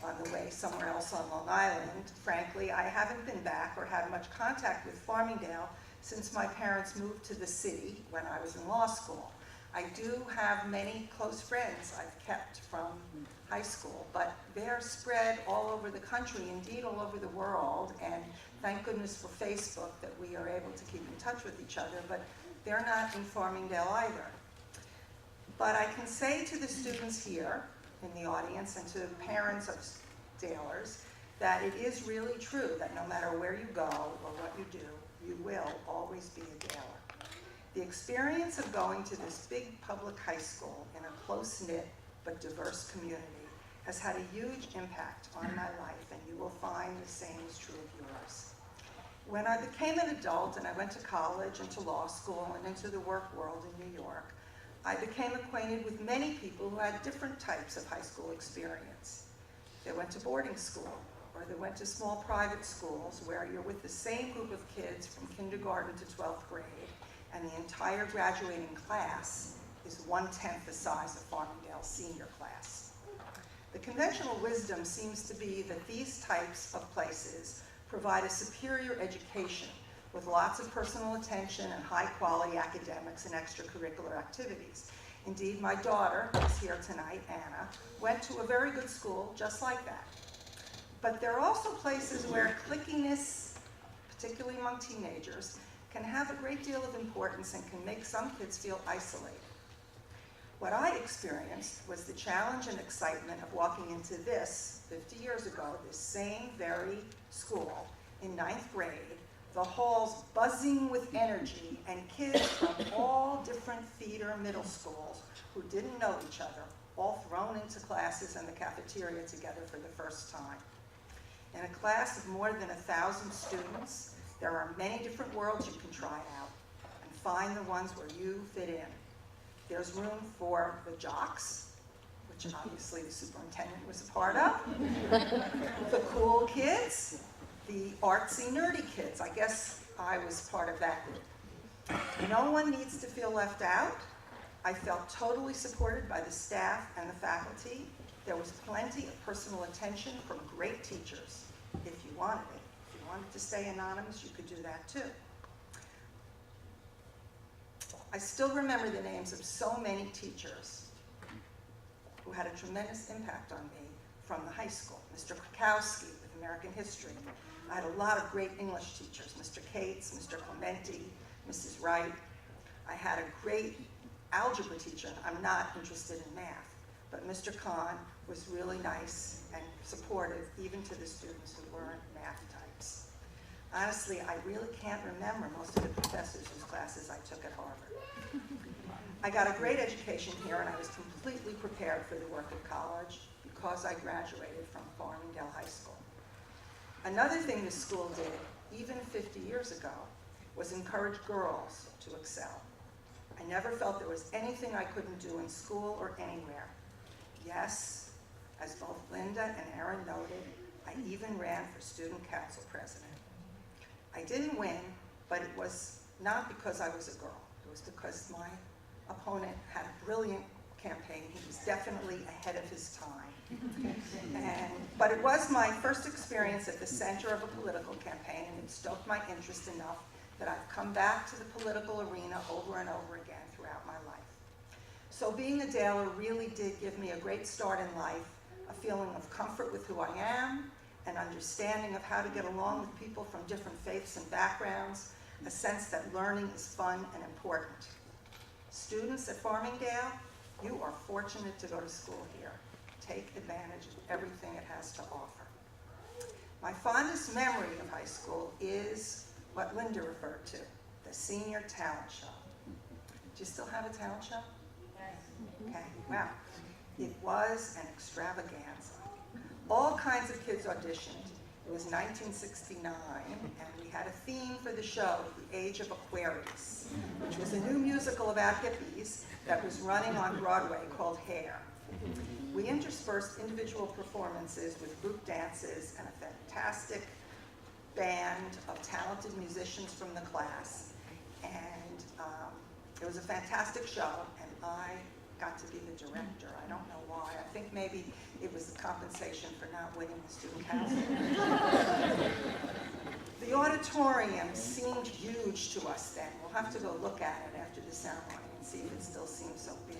on the way somewhere else on Long Island, frankly, I haven't been back or had much contact with Farmingdale since my parents moved to the city when I was in law school. I do have many close friends I've kept from high school, but they're spread all over the country, indeed all over the world, and thank goodness for Facebook that we are able to keep in touch with each other, but they're not in Farmingdale either. But I can say to the students here in the audience and to parents of Dalers that it is really true that no matter where you go or what you do, you will always be a Daler. The experience of going to this big public high school in a close-knit but diverse community has had a huge impact on my life, and you will find the same is true of yours. When I became an adult and I went to college and to law school and into the work world in New York, I became acquainted with many people who had different types of high school experience. They went to boarding school, or they went to small private schools where you're with the same group of kids from kindergarten to 12th grade, and the entire graduating class is 1/10 the size of Farmingdale's senior class. The conventional wisdom seems to be that these types of places provide a superior education with lots of personal attention and high-quality academics and extracurricular activities. Indeed, my daughter, who's here tonight, Anna, went to a very good school just like that. But there are also places where clickiness, particularly among teenagers, can have a great deal of importance and can make some kids feel isolated. What I experienced was the challenge and excitement of walking into this, 50 years ago, this same very school in 9th grade, the halls buzzing with energy, and kids from all different feeder middle schools who didn't know each other, all thrown into classes and the cafeteria together for the first time. In a class of more than 1,000 students, there are many different worlds you can try out and find the ones where you fit in. There's room for the jocks, which obviously the superintendent was a part of, the cool kids, the artsy, nerdy kids. I guess I was part of that group. No one needs to feel left out. I felt totally supported by the staff and the faculty. There was plenty of personal attention from great teachers, if you wanted it. If you wanted to stay anonymous, you could do that too. I still remember the names of so many teachers who had a tremendous impact on me from the high school. Mr. Krakowski with American history. I had a lot of great English teachers, Mr. Cates, Mr. Clementi, Mrs. Wright. I had a great algebra teacher. I'm not interested in math, but Mr. Kahn was really nice and supportive, even to the students who weren't math types. Honestly, I really can't remember most of the professors whose classes I took at Harvard. I got a great education here, and I was completely prepared for the work of college because I graduated from Farmingdale High School. Another thing this school did, even 50 years ago, was encourage girls to excel. I never felt there was anything I couldn't do in school or anywhere. Yes, as both Linda and Erin noted, I even ran for student council president. I didn't win, but it was not because I was a girl. It was because my opponent had a brilliant campaign. He was definitely ahead of his time. But it was my first experience at the center of a political campaign, and it stoked my interest enough that I've come back to the political arena over and over again throughout my life. So being a Daler really did give me a great start in life, a feeling of comfort with who I am, an understanding of how to get along with people from different faiths and backgrounds, a sense that learning is fun and important. Students at Farmingdale, you are fortunate to go to school here. Take advantage of everything it has to offer. My fondest memory of high school is what Linda referred to, the senior talent show. Do you still have a talent show? Yes. Okay, wow. It was an extravaganza. All kinds of kids auditioned. It was 1969, and we had a theme for the show, The Age of Aquarius, which was a new musical about hippies that was running on Broadway called Hair. We interspersed individual performances with group dances and a fantastic band of talented musicians from the class. And it was a fantastic show, and I got to be the director. I don't know why. I think maybe it was the compensation for not winning the student council. The auditorium seemed huge to us then. We'll have to go look at it after the ceremony and see if it still seems so big.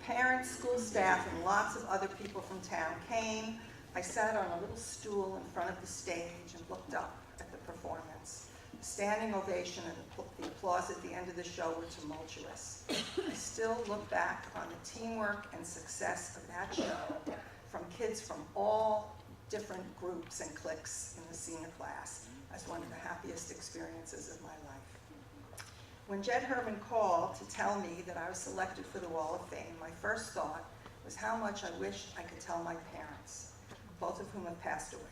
Parents, school staff, and lots of other people from town came. I sat on a little stool in front of the stage and looked up at the performance. The standing ovation and the applause at the end of the show were tumultuous. I still look back on the teamwork and success of that show from kids from all different groups and cliques in the senior class as one of the happiest experiences of my life. When Jed Herman called to tell me that I was selected for the Wall of Fame, my first thought was how much I wished I could tell my parents, both of whom have passed away.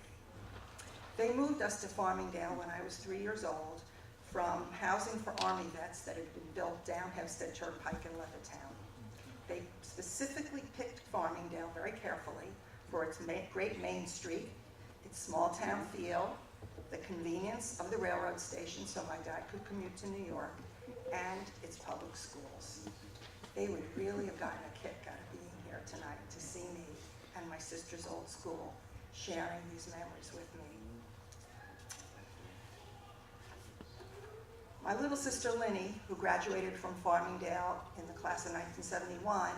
They moved us to Farmingdale when I was 3 years old from housing for Army vets that had been built down Hempstead Turnpike in Levittown. They specifically picked Farmingdale very carefully for its great main street, its small town feel, the convenience of the railroad station so my dad could commute to New York, and its public schools. They would really have gotten a kick out of being here tonight to see me and my sister's old school sharing these memories with me. My little sister Linny, who graduated from Farmingdale in the class of 1971,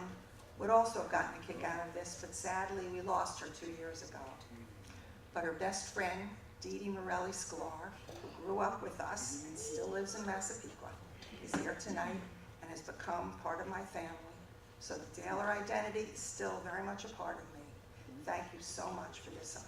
would also have gotten a kick out of this, but sadly we lost her 2 years ago. But her best friend, Dee Dee Morelli-Sklar, who grew up with us and still lives in Massapequa, is here tonight and has become part of my family. So the Daler identity is still very much a part of me. Thank you so much for this honor.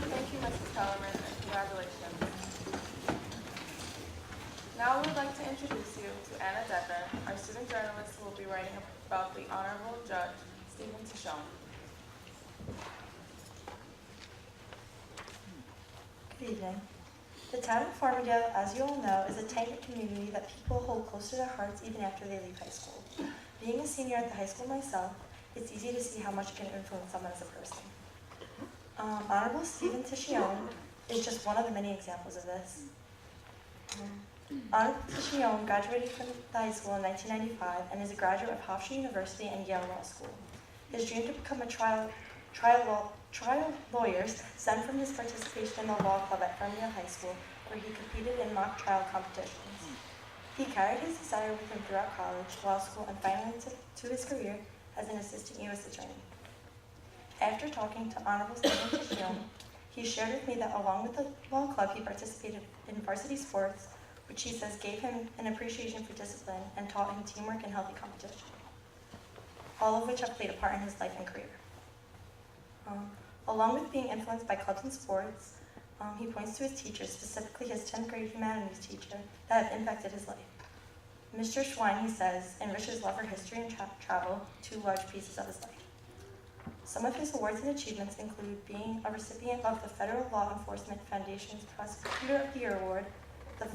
Thank you, Mrs. Kellerman, and congratulations. Now we would like to introduce you to Anna Decker, our student journalist who will be writing about the Honorable Judge Stephen Tishon.
Good evening. The town of Farmingdale, as you all know, is a tight-knit community that people hold close to their hearts even after they leave high school. Being a senior at the high school myself, it's easy to see how much it can influence someone as a person. Honorable Stephen Tishon is just one of the many examples of this. Honorable Tishon graduated from the high school in 1995 and is a graduate of Hofstra University and Yale Law School. His dream to become a trial lawyer stemmed from his participation in the law club at Farmingdale High School, where he competed in mock trial competitions. He carried his desire with him throughout college, law school, and finally to his career as an assistant U.S. attorney. After talking to Honorable Stephen Tishon, he shared with me that along with the law club, he participated in varsity sports, which he says gave him an appreciation for discipline and taught him teamwork and healthy competition, all of which have played a part in his life and career. Along with being influenced by clubs and sports, he points to his teachers, specifically his 10th grade humanities teacher, that have impacted his life. Mr. Schwein, he says, enriched his love for history and travel, two large pieces of his life. Some of his awards and achievements include being a recipient of the Federal Law Enforcement Foundation's Prosecutor of the Year Award, the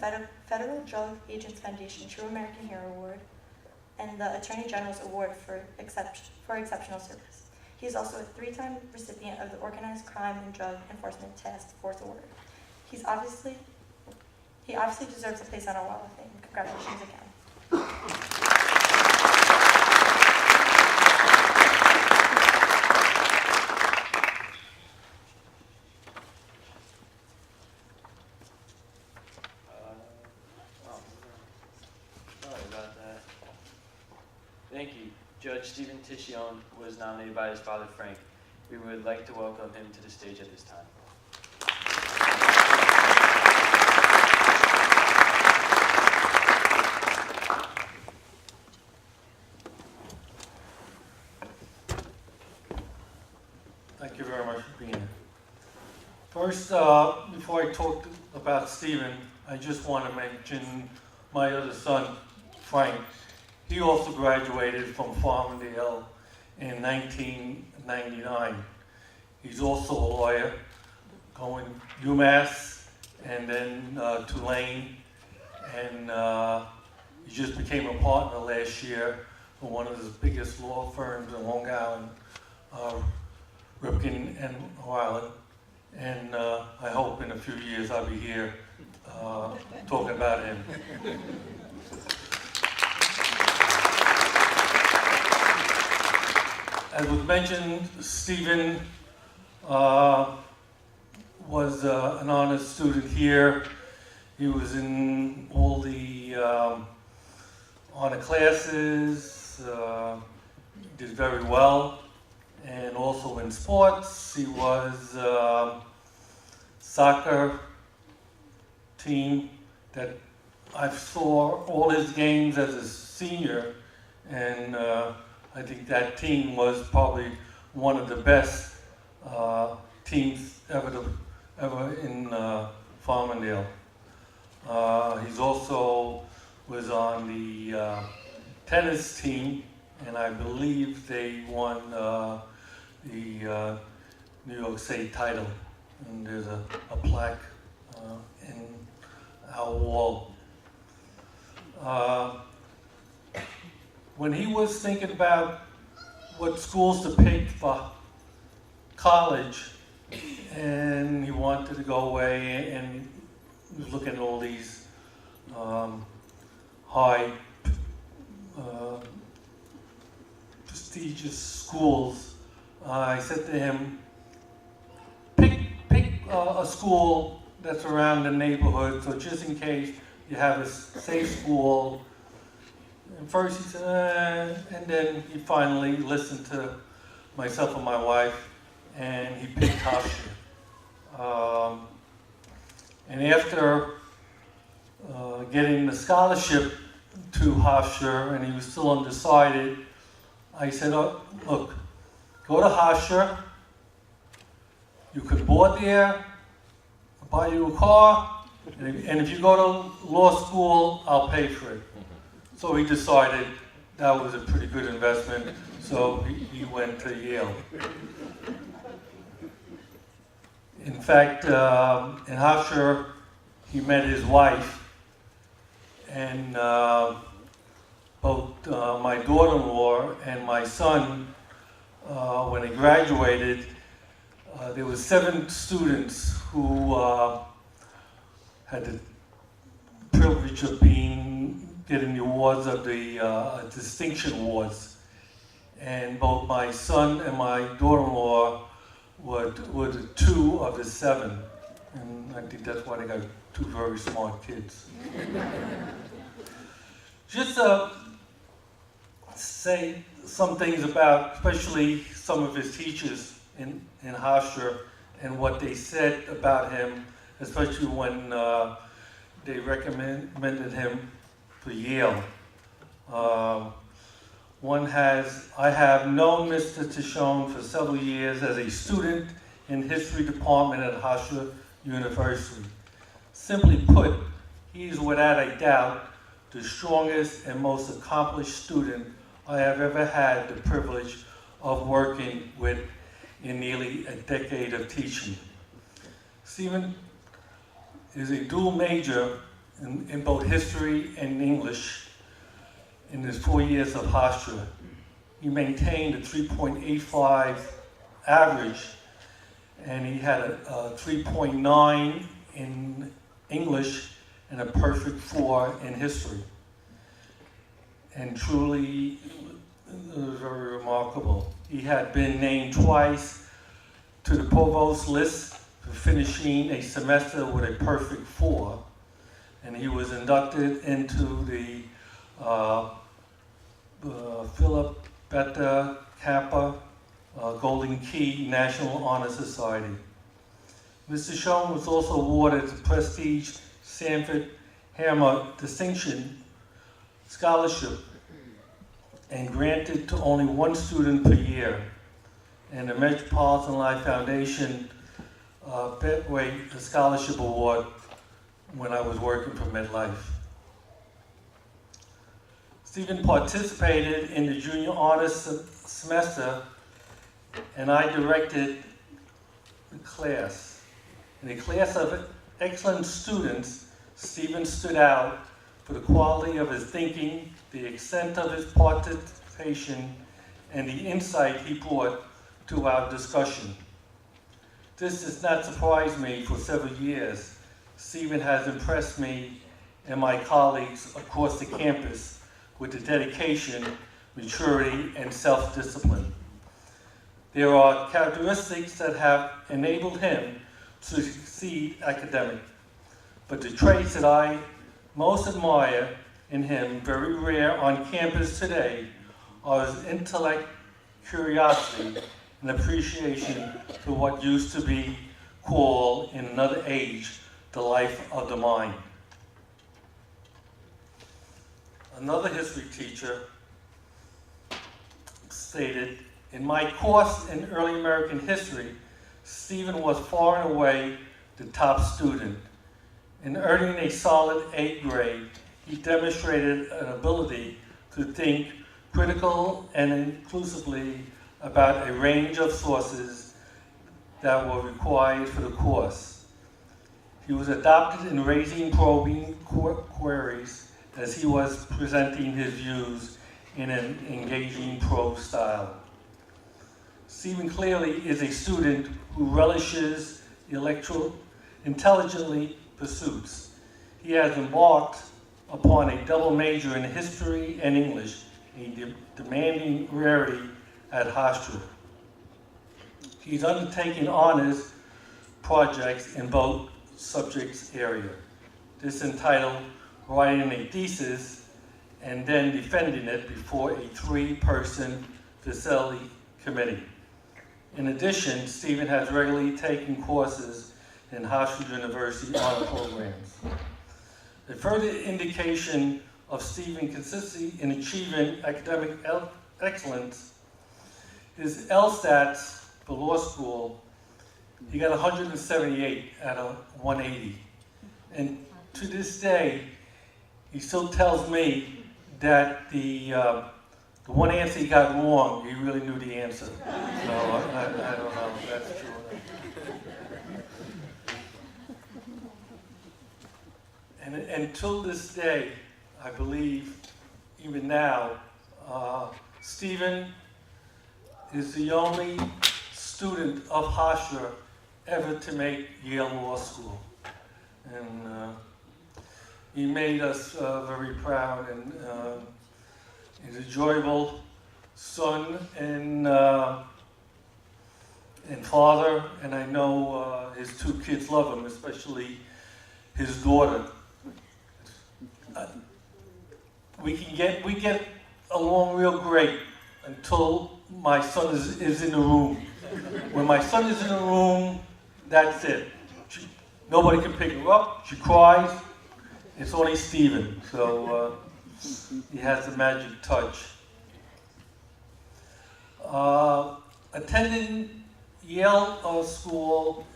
Federal Drug Agents Foundation True American Hero Award, and the Attorney General's Award for Exceptional Service. He is also a 3-time recipient of the Organized Crime and Drug Enforcement Task Force Award. He obviously deserves a place on our wall of fame. Congratulations again.
Sorry about that. Thank you. Judge Stephen Tishon was nominated by his father, Frank. We would like to welcome him to the stage at this time.
Thank you very much for being here. First, before I talk about Stephen, I just want to mention my other son, Frank. He also graduated from Farmingdale in 1999. He's also a lawyer, going UMass and then Tulane, and he just became a partner last year for one of the biggest law firms in Long Island, Ripken and O'Reilly. And I hope in a few years I'll be here talking about him. As was mentioned, Stephen was an honor student here. He was in all the honor classes, did very well, and also in sports. He was soccer team that I saw all his games as a senior, and I think that team was probably one of the best teams ever in Farmingdale. He's also was on the tennis team, and I believe they won the New York State title. And there's a plaque in our wall. When he was thinking about what schools to pick for college, and he wanted to go away, and he was looking at all these high prestigious schools, I said to him, pick a school that's around the neighborhood, so just in case you have a safe school. And first he said, and then he finally listened to myself and my wife, and he picked Hofstra. And after getting the scholarship to Hofstra, and he was still undecided, I said, oh, look, go to Hofstra, you could board there, buy you a car, and if you go to law school, I'll pay for it. So he decided that was a pretty good investment, so he went to Yale. In fact, in Hofstra, he met his wife, and both my daughter-in-law and my son, when they graduated, there were 7 students who had the privilege of getting the awards of the distinction awards. And both my son and my daughter-in-law were the 2 of the 7. And I think that's why they got 2 very smart kids. Just say some things about, especially some of his teachers in Hofstra, and what they said about him, especially when they recommended him for Yale. I have known Mr. Tishon for several years as a student in history department at Hofstra University. Simply put, he is without a doubt the strongest and most accomplished student I have ever had the privilege of working with in nearly a decade of teaching. Stephen is a dual major in both history and English in his 4 years of Hofstra. He maintained a 3.85 average, and he had a 3.9 in English and a perfect 4 in history. And truly, it was very remarkable. He had been named twice to the provost list for finishing a semester with a perfect 4. And he was inducted into the Philip Beta Kappa Golden Key National Honor Society. Mr. Schoen was also awarded the prestige Sanford Hammer Distinction Scholarship and granted to only 1 student per year. And the Metropolitan Life Foundation Betway the Scholarship Award when I was working for MedLife. Stephen participated in the junior honors semester, and I directed the class. In a class of excellent students, Stephen stood out for the quality of his thinking, the extent of his participation, and the insight he brought to our discussion. This does not surprise me. For several years, Stephen has impressed me and my colleagues across the campus with the dedication, maturity, and self-discipline. There are characteristics that have enabled him to succeed academically, but the traits that I most admire in him, very rare on campus today, are his intellect, curiosity, and appreciation for what used to be called in another age the life of the mind. Another history teacher stated, In my course in early American history, Stephen was far and away the top student. In earning a solid 8th grade, he demonstrated an ability to think critical and inclusively about a range of sources that were required for the course. He was adopted in raising probing queries as he was presenting his views in an engaging prose style. Stephen clearly is a student who relishes intelligently pursuits. He has embarked upon a double major in history and English, a demanding rarity at Hofstra. He's undertaking honors projects in both subjects area. This entitled Writing a Thesis and then defending it before a 3-person facility committee. In addition, Stephen has regularly taken courses in Hofstra University honor programs. A further indication of Stephen's consistency in achieving academic excellence is LSATs for law school. He got 178 out of 180. And to this day, he still tells me that the one answer he got wrong, he really knew the answer. So I don't know if that's true or not. And until this day, I believe, even now, Stephen is the only student of Hofstra ever to make Yale Law School. And he made us very proud, and he's an enjoyable son and father, and I know his 2 kids love him, especially his daughter. We get along real great until my son is in the room. When my son is in the room, that's it. Nobody can pick her up. She cries. It's only Stephen. So he has the magic touch. Attending Yale school,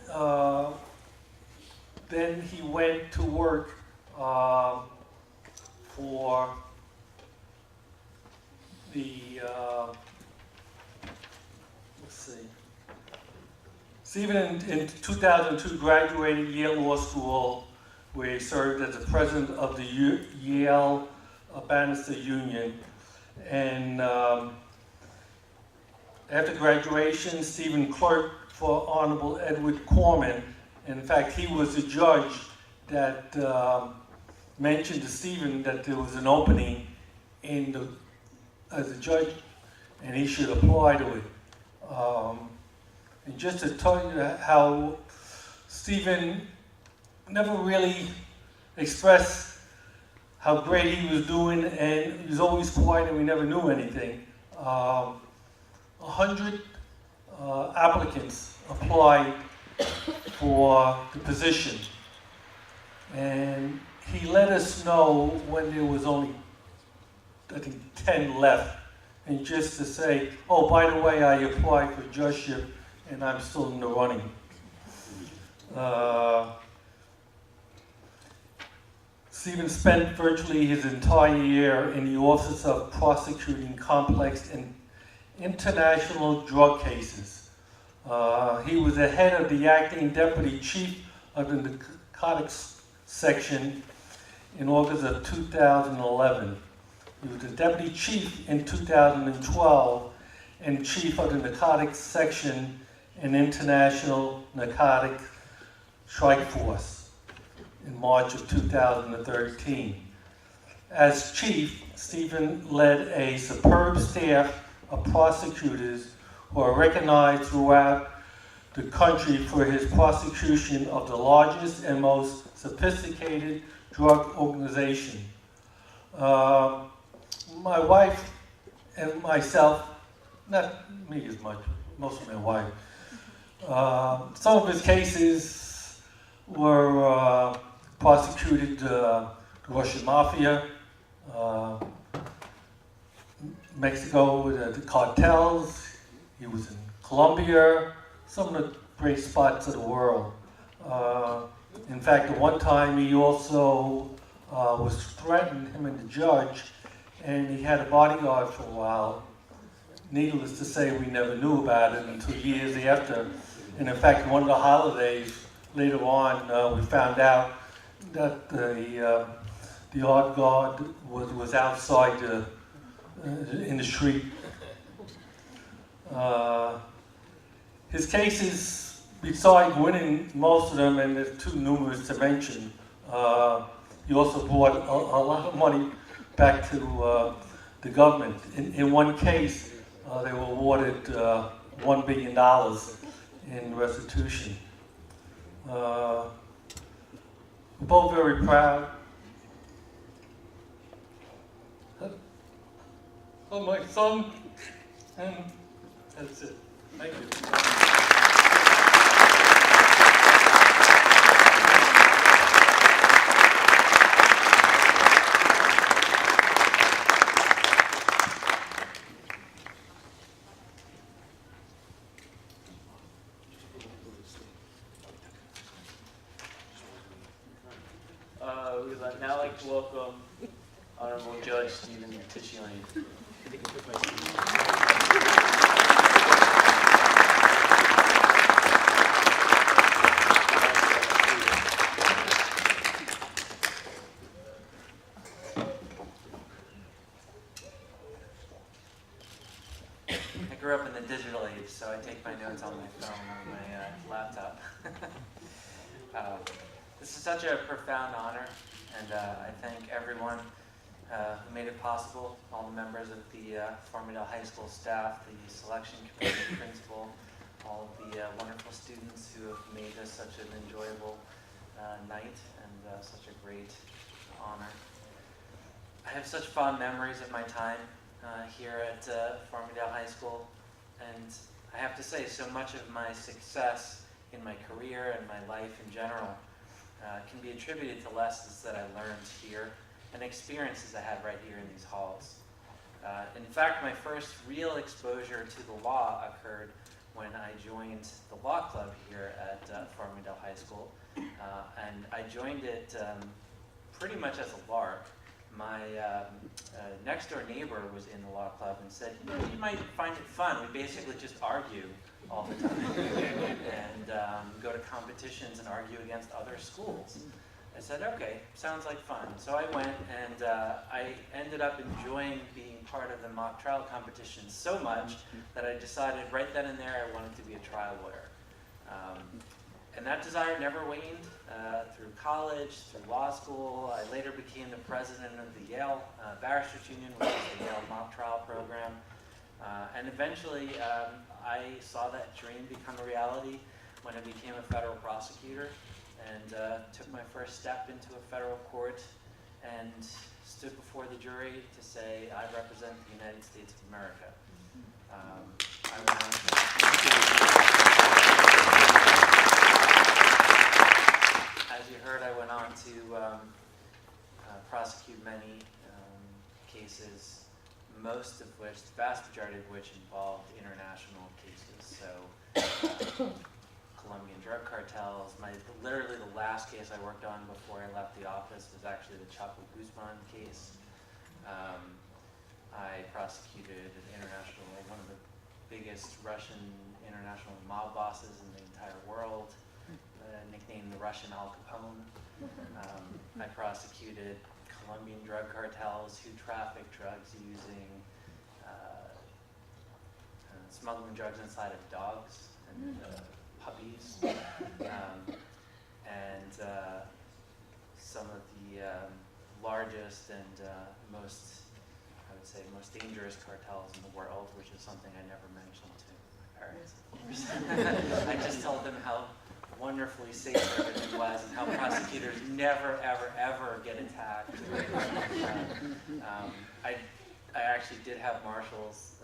then he went to work for the, let's see. Stephen in 2002 graduated Yale Law School, where he served as the president of the Yale Banister Union. And after graduation, Stephen clerked for Honorable Edward Corman. In fact, he was the judge that mentioned to Stephen that there was an opening as a judge, and he should apply to it. And just to tell you how Stephen never really expressed how great he was doing, and he was always quiet and we never knew anything. 100 applicants applied for the position, and he let us know when there was only, I think, 10 left, and just to say, oh, by the way, I applied for judgeship and I'm still in the running. Stephen spent virtually his entire year in the Office of Prosecuting Complex and International Drug Cases. He was the head of the acting deputy chief of the narcotics section in August of 2011. He was the deputy chief in 2012 and chief of the narcotics section in International Narcotic Strike Force in March of 2013. As chief, Stephen led a superb staff of prosecutors who are recognized throughout the country for his prosecution of the largest and most sophisticated drug organization. My wife and myself, not me as much, mostly my wife, some of his cases were prosecuted the Russian mafia, Mexico, the cartels, He was in Colombia, some of the great spots of the world. In fact, at one time he also was threatened, him and the judge, and he had a bodyguard for a while. Needless to say, we never knew about it until years after. And in fact, one of the holidays later on, we found out that the art guard was outside in the street. His cases, besides winning most of them, and they're too numerous to mention, he also brought a lot of money back to the government. In one case, they were awarded $1 billion in restitution. We're both very proud of my son, and that's it. Thank you.
We would now like to welcome Honorable Judge Stephen Ticcioni.
I grew up in the digital age, so I take my notes on my phone or my laptop. This is such a profound honor, and I thank everyone who made it possible, all the members of the Farmingdale High School staff, the selection committee, principal, all of the wonderful students who have made this such an enjoyable night and such a great honor. I have such fond memories of my time here at Farmingdale High School, and I have to say, so much of my success in my career and my life in general can be attributed to lessons that I learned here and experiences I had right here in these halls. In fact, my first real exposure to the law occurred when I joined the law club here at Farmingdale High School, and I joined it pretty much as a lark. My next door neighbor was in the law club and said, you might find it fun. We basically just argue all the time and go to competitions and argue against other schools. I said, okay, sounds like fun. So I went, and I ended up enjoying being part of the mock trial competition so much that I decided right then and there I wanted to be a trial lawyer. And that desire never waned through college, through law school. I later became the president of the Yale Barristers Union, which is the Yale mock trial program. And eventually, I saw that dream become a reality when I became a federal prosecutor and took my first step into a federal court and stood before the jury to say, I represent the United States of America. As you heard, I went on to prosecute many cases, most of which, the vast majority of which involved international cases. So Colombian drug cartels. Literally the last case I worked on before I left the office was actually the Chapo Guzman case. I prosecuted one of the biggest Russian international mob bosses in the entire world, nicknamed the Russian Al Capone. I prosecuted Colombian drug cartels who traffic drugs using smuggling drugs inside of dogs and puppies, and some of the largest and most dangerous cartels in the world, which is something I never mentioned to my parents, of course. I just told them how wonderfully safe everything was and how prosecutors never, ever, ever get attacked. I actually did have marshals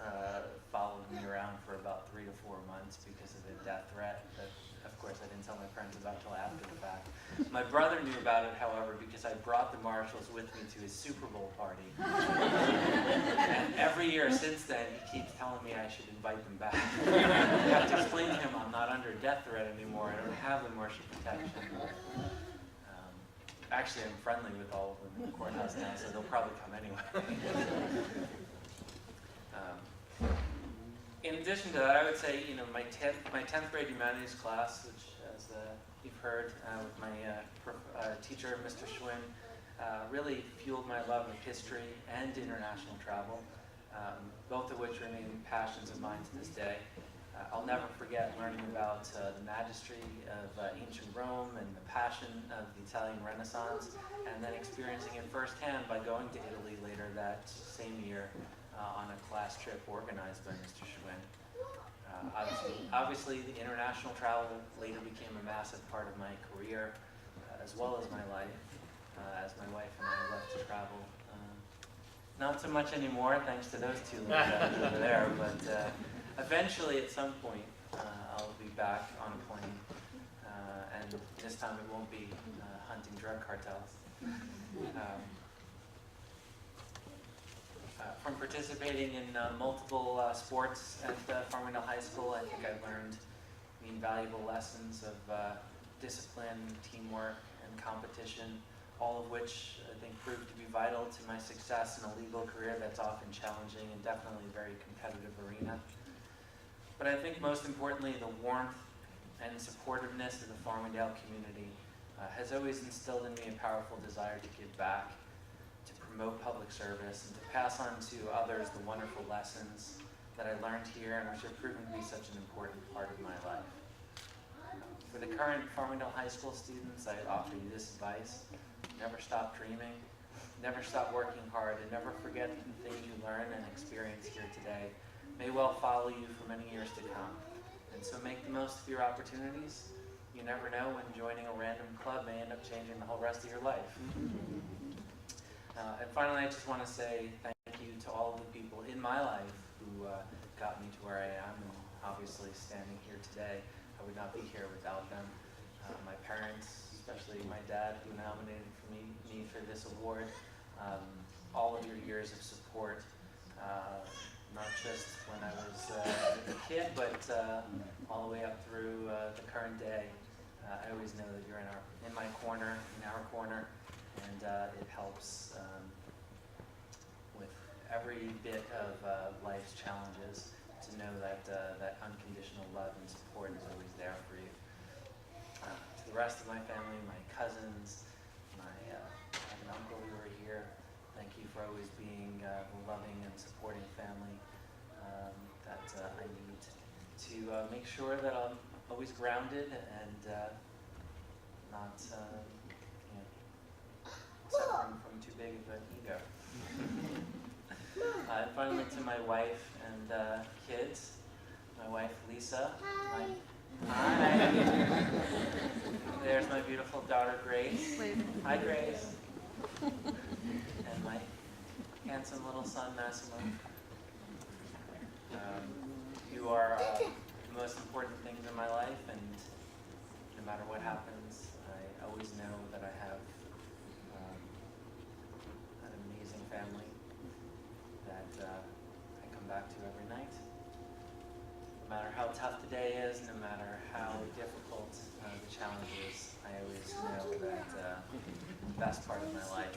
follow me around for about 3 to 4 months because of a death threat that, of course, course, I didn't tell my parents about it until after the fact. My brother knew about it, however, because I brought the Marshalls with me to his Super Bowl party. And every year since then, he keeps telling me I should invite them back. I have to explain to him I'm not under death threat anymore. I don't have the Marshal protection. Actually, I'm friendly with all of them in the courthouse now, so they'll probably come anyway. In addition to that, I would say, my 10th grade humanities class, which, as you've heard with my teacher, Mr. Schwinn, really fueled my love of history and international travel, both of which remain passions of mine to this day. I'll never forget learning about the magistry of ancient Rome and the passion of the Italian Renaissance, and then experiencing it firsthand by going to Italy later that same year on a class trip organized by Mr. Schwinn. Obviously, the international travel later became a massive part of my career, as well as my life, as my wife and I left to travel. Not so much anymore, thanks to those two little guys over there, but eventually, at some point, I'll be back on a plane, and this time it won't be hunting drug cartels. From participating in multiple sports at Farmingdale High School, I think I've learned the invaluable lessons of discipline, teamwork, and competition, all of which I think proved to be vital to my success in a legal career that's often challenging and definitely a very competitive arena. But I think most importantly, the warmth and supportiveness of the Farmingdale community has always instilled in me a powerful desire to give back, to promote public service, and to pass on to others the wonderful lessons that I learned here and which have proven to be such an important part of my life. For the current Farmingdale High School students, I offer you this advice: never stop dreaming, never stop working hard, and never forget that the things you learn and experience here today may well follow you for many years to come. And so make the most of your opportunities. You never know when joining a random club may end up changing the whole rest of your life. And finally, I just want to say thank you to all of the people in my life who got me to where I am, and obviously standing here today, I would not be here without them. My parents, especially my dad, who nominated me for this award, all of your years of support, not just when I was a kid, but all the way up through the current day. I always know that you're in my corner, in our corner, and it helps with every bit of life's challenges to know that that unconditional love and support is always there for you. To the rest of my family, my cousins, my uncle who are here, thank you for always being the loving and supporting family that I need to make sure that I'm always grounded and not suffering from too big of an ego. And finally, to my wife and kids, my wife Lisa. Hi. There's my beautiful daughter Grace. Hi, Grace. And my handsome little son Massimo. You are the most important things in my life, and no matter what happens, I always know that I have an amazing family that I come back to every night. No matter how tough the day is, no matter how difficult the challenge is, I always know that the best part of my life